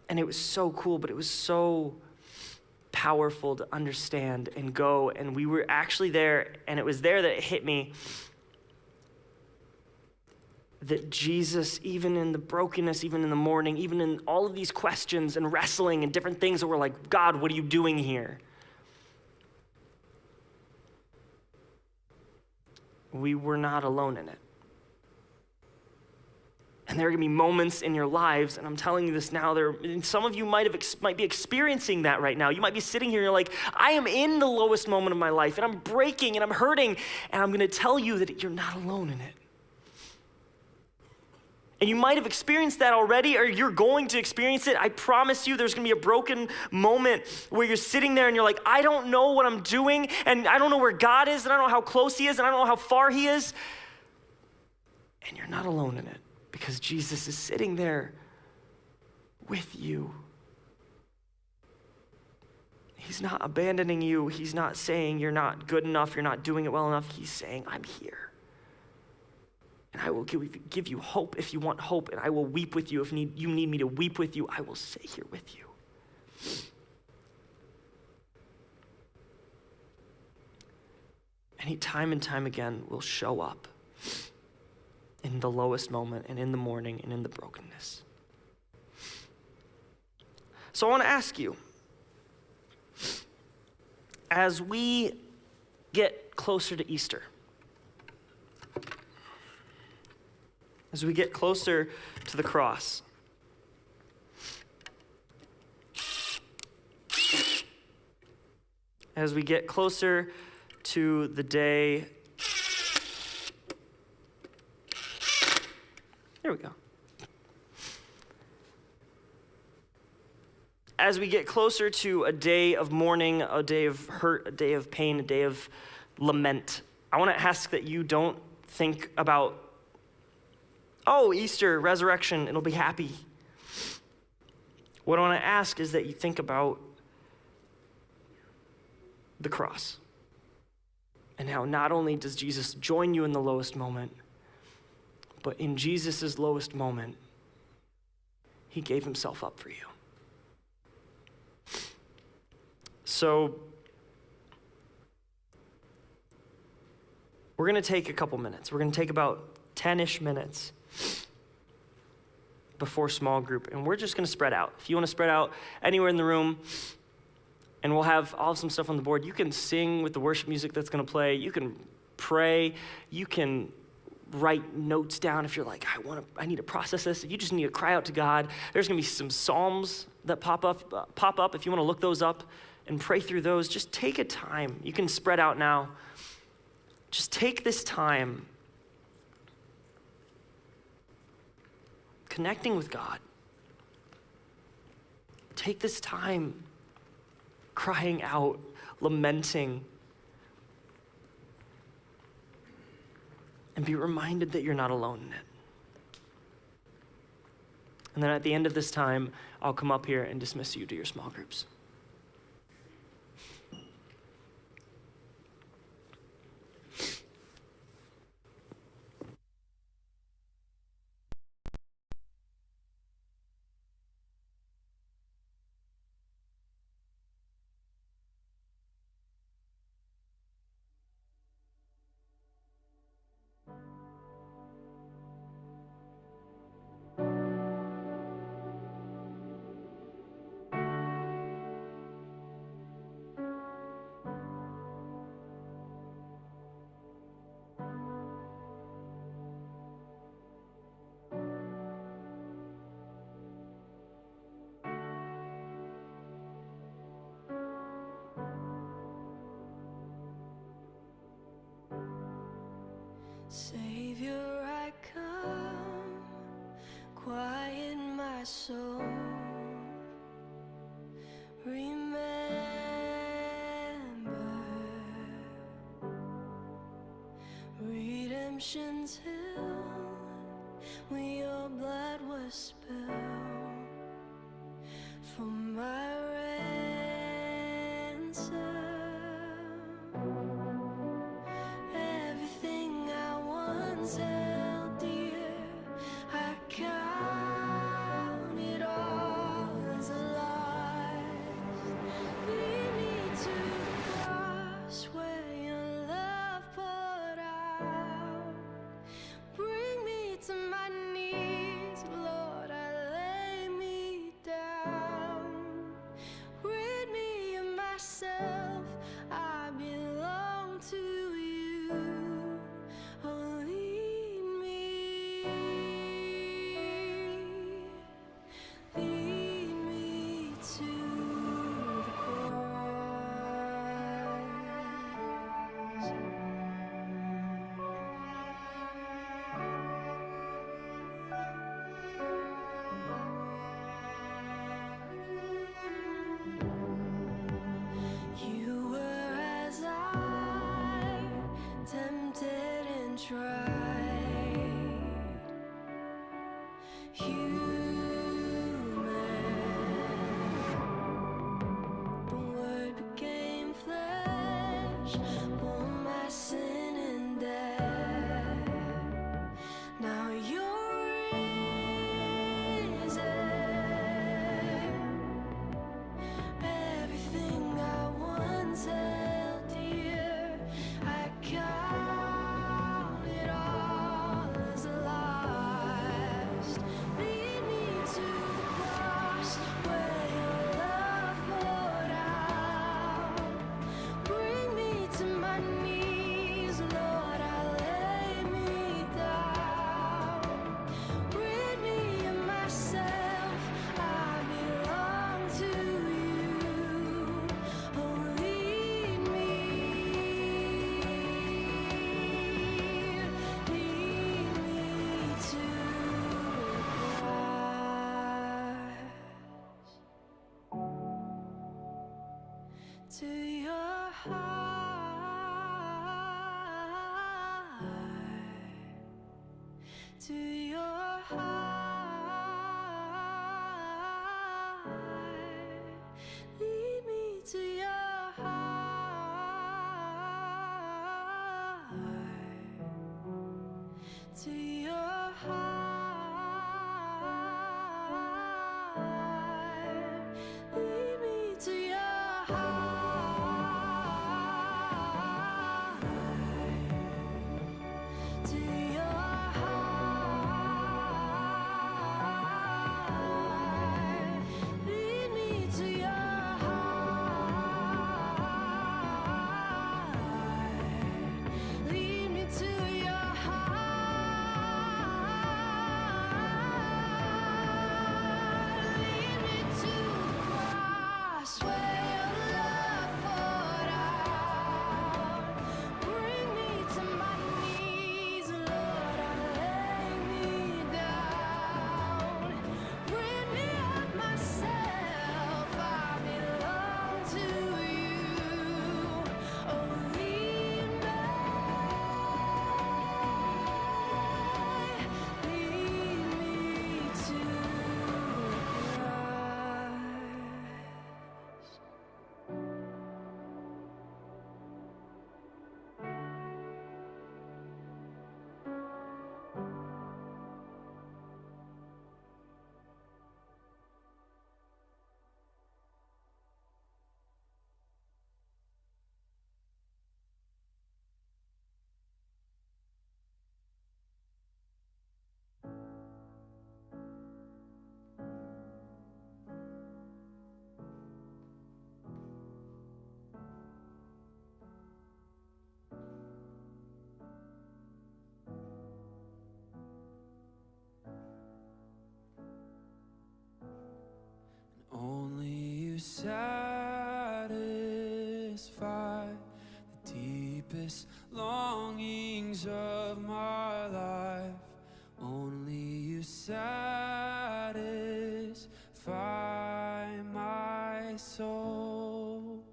it was so cool, but it was so powerful to understand and go. And we were actually there, and it was there that it hit me that Jesus, even in the brokenness, even in the mourning, even in all of these questions and wrestling and different things that were like, God, what are you doing here? We were not alone in it. And there are gonna be moments in your lives, and I'm telling you this now, and some of you might be experiencing that right now. You might be sitting here and you're like, I am in the lowest moment of my life, and I'm breaking, and I'm hurting, and I'm gonna tell you that you're not alone in it. And you might have experienced that already, or you're going to experience it. I promise you there's gonna be a broken moment where you're sitting there and you're like, I don't know what I'm doing, and I don't know where God is, and I don't know how close he is, and I don't know how far he is. And you're not alone in it, because Jesus is sitting there with you. He's not abandoning you. He's not saying you're not good enough, you're not doing it well enough. He's saying, I'm here. And I will give you hope if you want hope, and I will weep with you if you need me to weep with you. I will sit here with you. And he time and time again will show up in the lowest moment, and in the mourning, and in the brokenness. So I want to ask you, as we get closer to Easter, as we get closer to the cross, as we get closer to the day, there we go. As we get closer to a day of mourning, a day of hurt, a day of pain, a day of lament, I want to ask that you don't think about, oh, Easter, resurrection, it'll be happy. What I want to ask is that you think about the cross, and how not only does Jesus join you in the lowest moment, but in Jesus' lowest moment, he gave himself up for you. So we're going to take a couple minutes. We're going to take about 10-ish minutes before small group, and we're just going to spread out. If you want to spread out anywhere in the room, And we'll have some stuff on the board. You can sing with the worship music that's going to play. You can pray. You can write notes down if you're like, I need to process this. If you just need to cry out to God, there's going to be some Psalms that pop up. If you want to look those up and pray through those, just take a time. You can spread out now. Just take this time connecting with God. Take this time crying out, lamenting, and be reminded that you're not alone in it. And then at the end of this time, I'll come up here and dismiss you to your small groups. Savior, I come, quiet my soul. Remember, redemption's hill, where your blood was spilled for my ransom. Everything I once held dear, I count it all as lost. Lead me to the cross where your love poured out. Bring me to my knees, Lord, I lay me down. Rid me of myself, I belong to you. Oh, lead me to the cross. You were as I, tempted and tried, human. The Word became flesh, bore my sin and death. Now you're risen. Everything I once held dear, I count it all as lost. Lead me to the cross where your love poured out. Bring me to my knees, Lord, I lay me down. Rid me of myself, I belong to you. Oh, lead me to the cross, to your heart, to your heart. Lead me to your heart, to your heart. Lead me to your heart, to your heart. Lead me to your heart. deepest longings of my life. Only you satisfy my soul.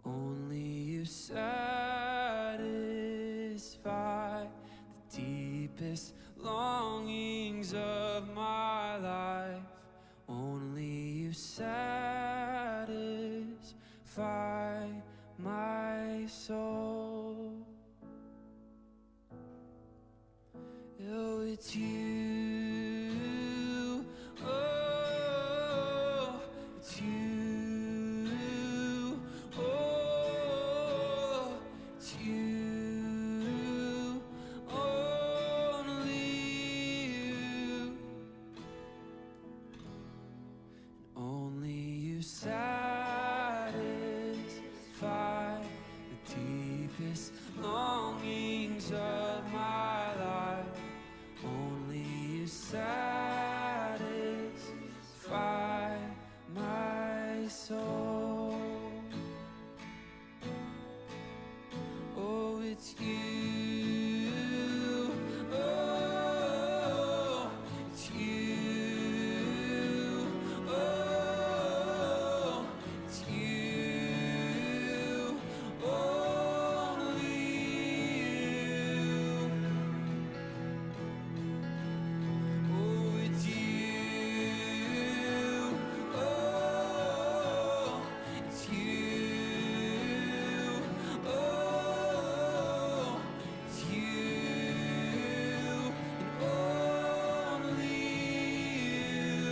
Only you satisfy the deepest longings of my life. Only you satisfy my soul. Oh, it's you. Oh, it's you. Oh, it's you. Only you. Only you satisfy the deepest longings of my life. Only you satisfy my soul. Oh, it's you. Oh, it's you. Oh, it's you. Only you. Oh, it's you. Oh, it's you. Oh, it's you. And only you.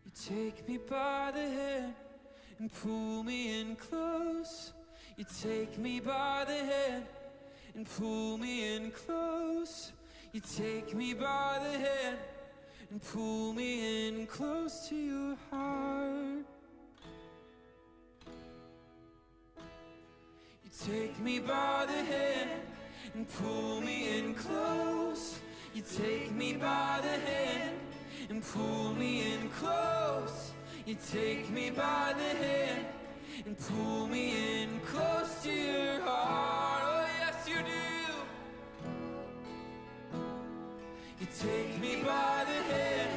You take me by the hand and pull me in close. You take me by the hand and pull me in close. You take me by the hand and pull me in close to your heart. You take me by the hand and pull me in close. You take me by the hand and pull me in close. You take me by the hand and pull me in close to your heart. Oh, yes, you do. You take me by the hand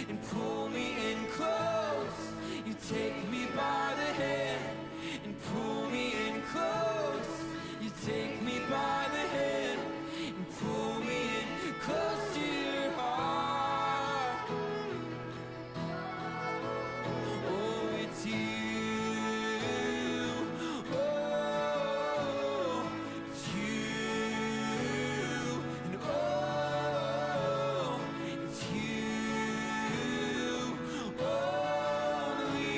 and pull me in close. You take me by the hand and pull me in close. You take me by the hand and pull me in close to your heart. Oh, it's you. Oh, it's you. And oh, it's you. Only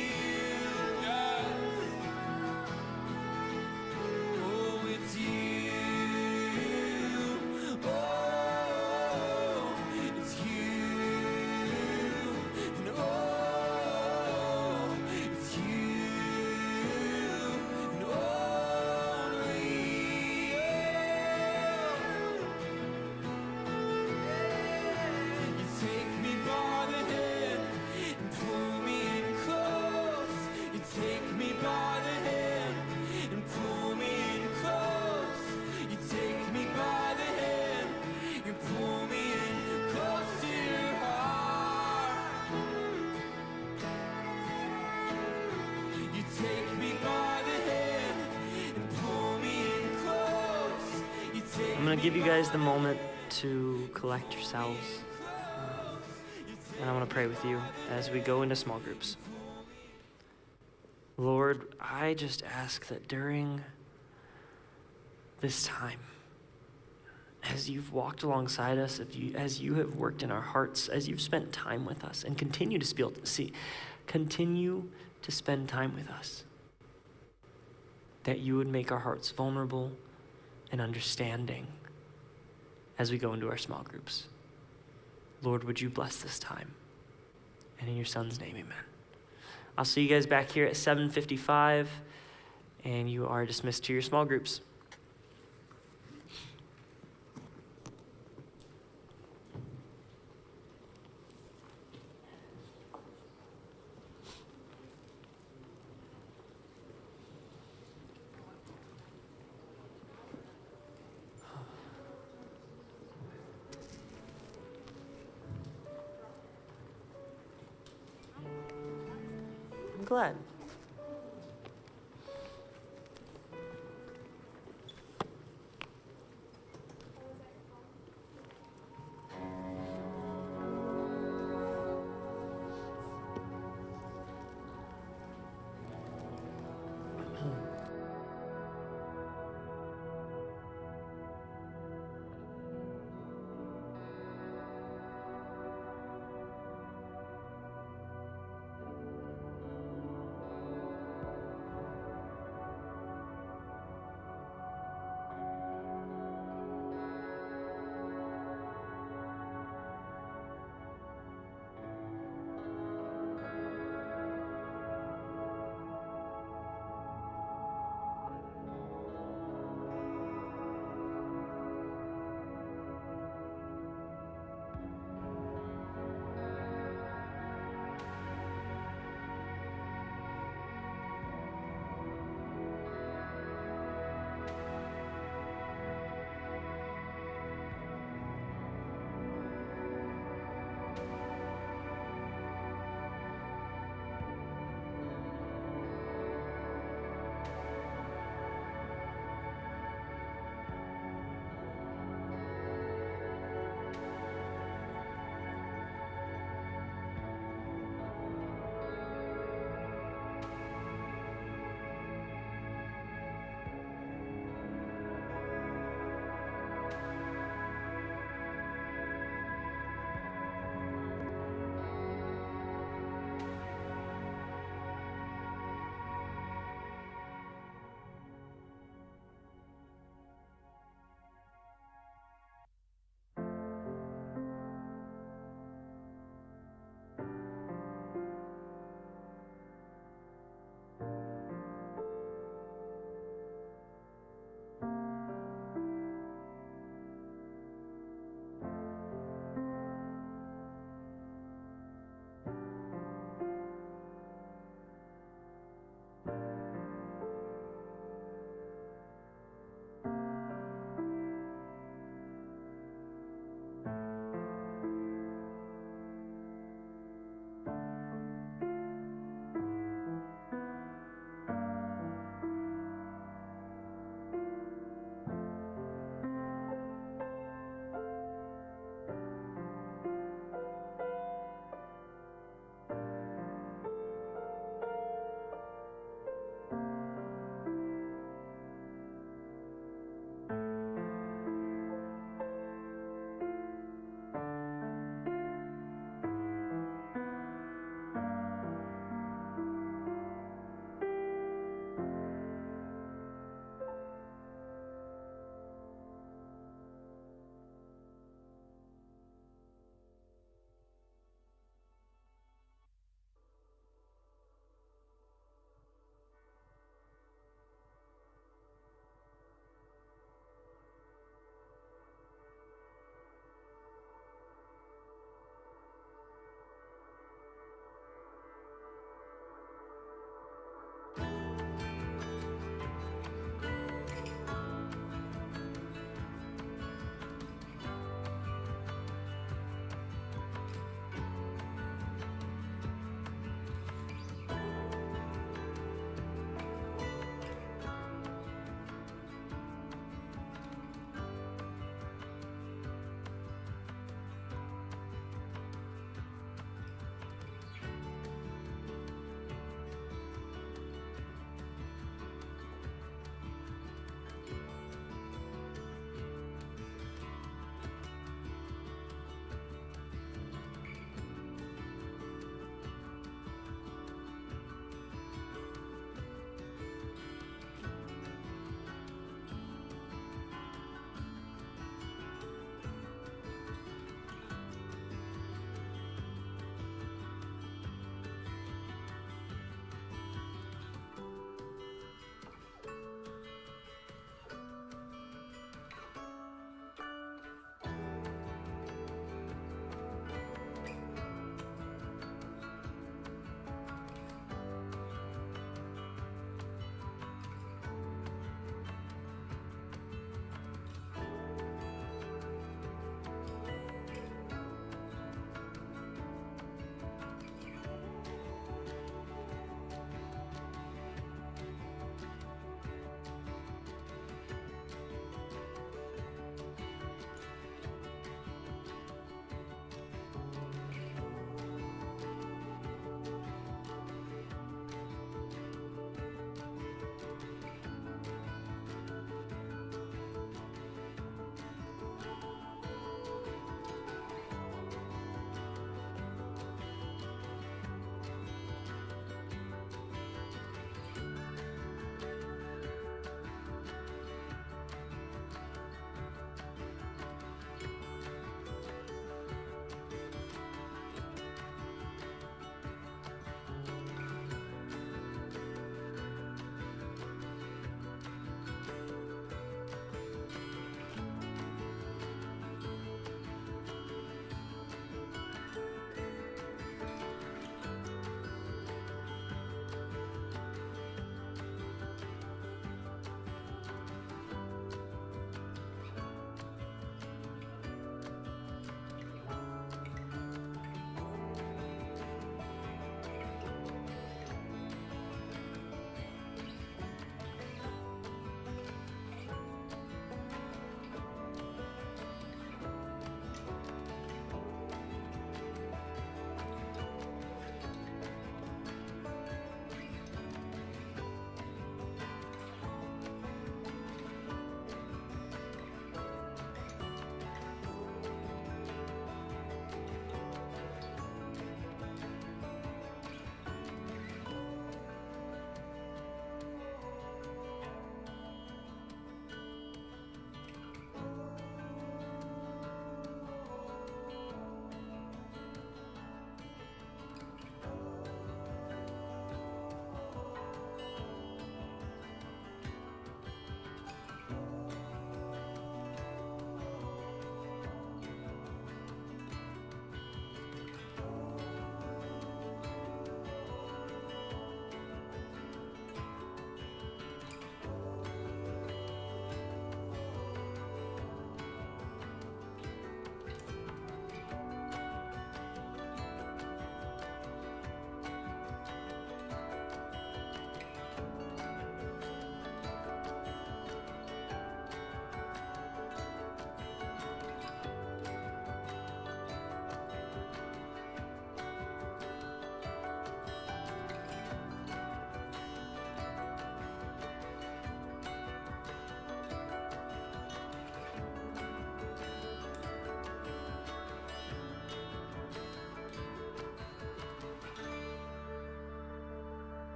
you. Yes. Oh, it's you. Oh, it's you. And oh, it's you. And only you. You take me by the hand and pull me in close. You take me by the hand and pull me in close. You take me by the hand, you pull me in close to your heart. You take me by the hand and pull me in close. You take I'm going to give you guys the moment to collect yourselves. And I want to pray with you as we go into small groups. Lord, I just ask that during this time, as you've walked alongside us, as you have worked in our hearts, as you've spent time with us, and continue to spend time with us, that you would make our hearts vulnerable and understanding as we go into our small groups. Lord, would you bless this time? And in your Son's name, amen. I'll see you guys back here at 7:55, and you are dismissed to your small groups. glad.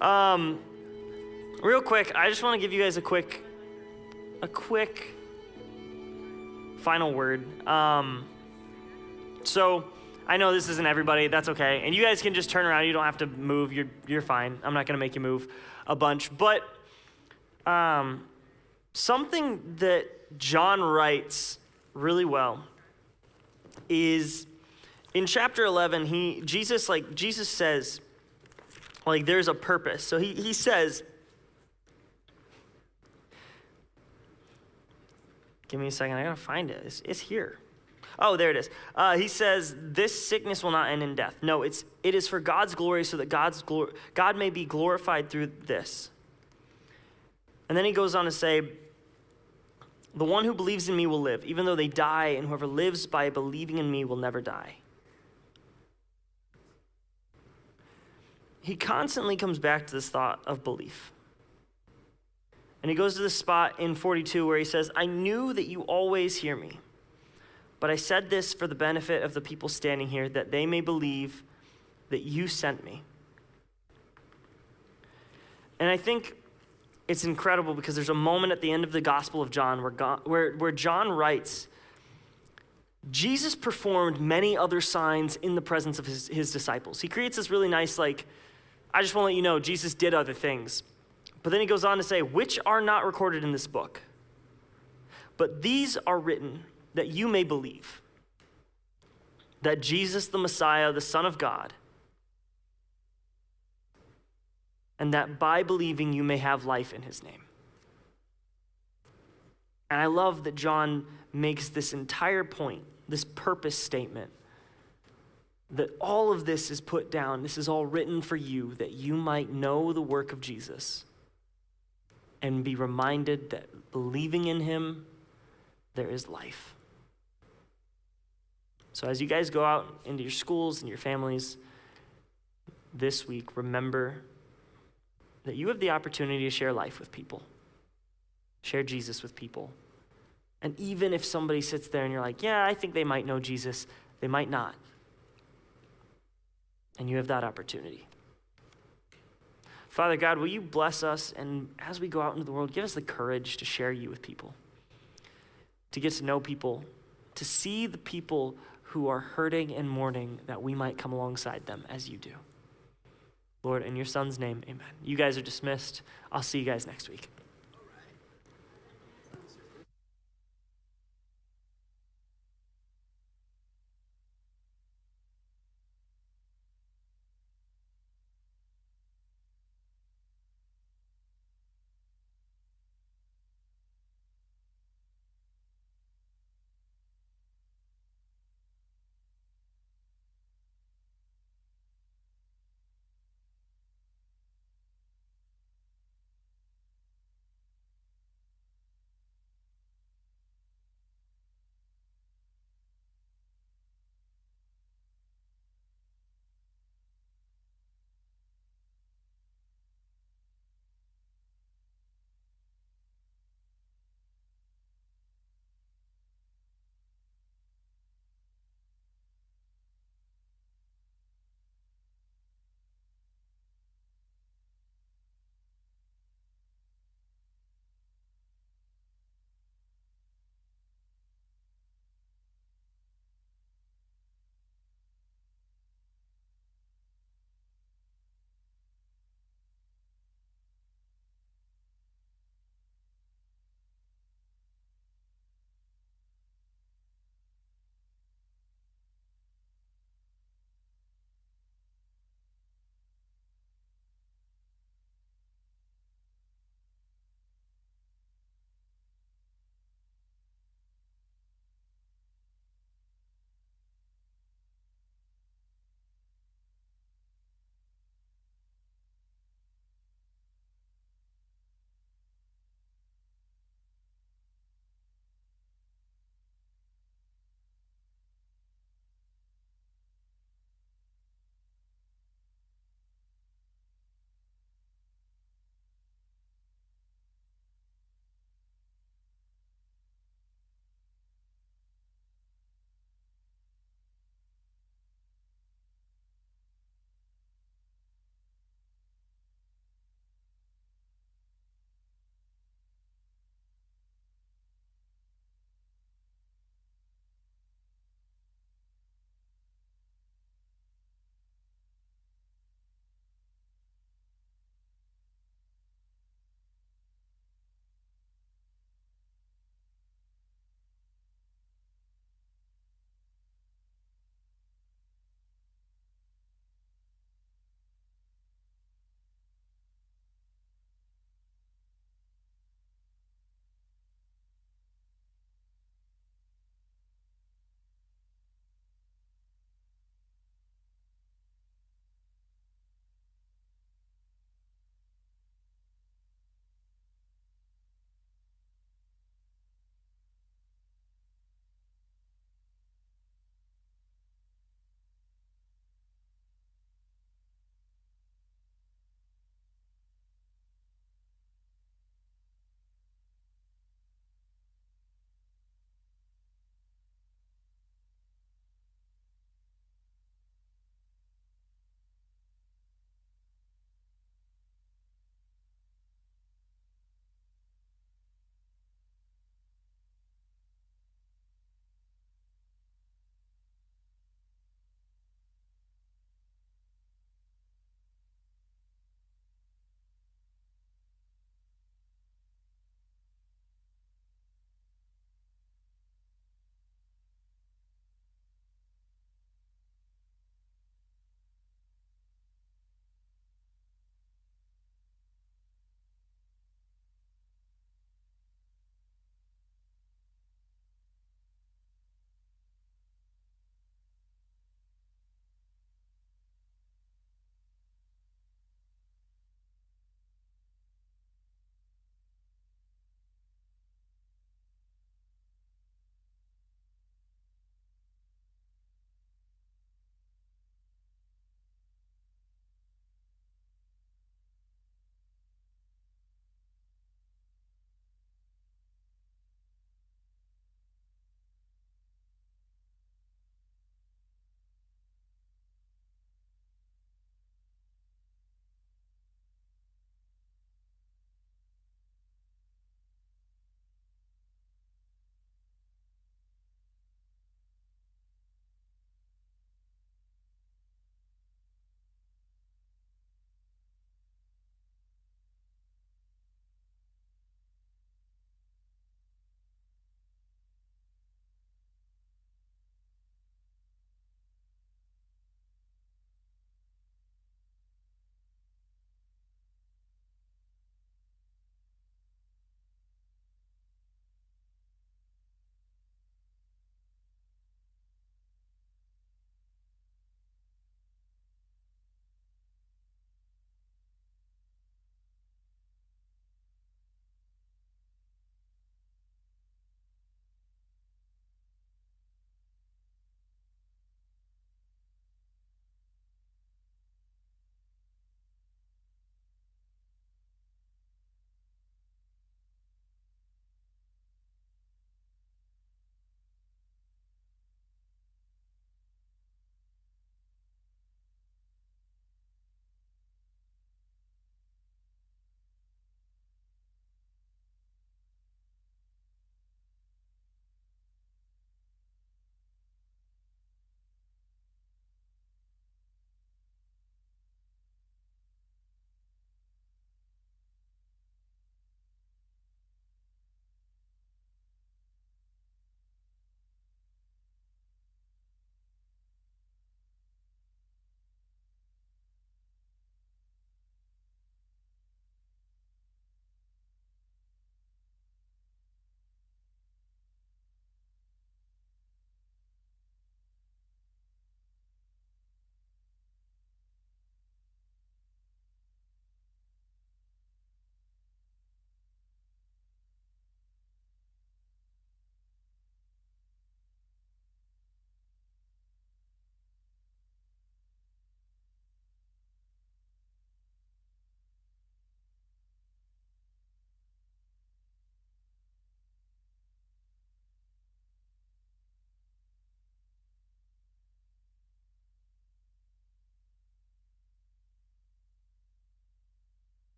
Real quick, I just want to give you guys a quick final word. So I know this isn't everybody. That's okay. And you guys can just turn around. You don't have to move. You're fine. I'm not going to make you move a bunch. But something that John writes really well is in chapter 11, Jesus says, like, there's a purpose. So he says, give me a second, I gotta find it. It's here. Oh, there it is. He says, this sickness will not end in death. No, it is for God's glory, so that God may be glorified through this. And then he goes on to say, the one who believes in me will live, even though they die, and whoever lives by believing in me will never die. He constantly comes back to this thought of belief. And he goes to this spot in 42 where he says, I knew that you always hear me, but I said this for the benefit of the people standing here, that they may believe that you sent me. And I think it's incredible because there's a moment at the end of the Gospel of John where John writes, Jesus performed many other signs in the presence of his disciples. He creates this really nice, I just want to let you know, Jesus did other things. But then he goes on to say, which are not recorded in this book. But these are written that you may believe that Jesus the Messiah, the Son of God, and that by believing you may have life in his name. And I love that John makes this entire point, this purpose statement, that all of this is put down. This is all written for you, that you might know the work of Jesus and be reminded that believing in him, there is life. So as you guys go out into your schools and your families this week, remember that you have the opportunity to share life with people, share Jesus with people. And even if somebody sits there and you're like, yeah, I think they might know Jesus, they might not. And you have that opportunity. Father God, will you bless us, and as we go out into the world, give us the courage to share you with people, to get to know people, to see the people who are hurting and mourning, that we might come alongside them as you do. Lord, in your son's name, amen. You guys are dismissed. I'll see you guys next week.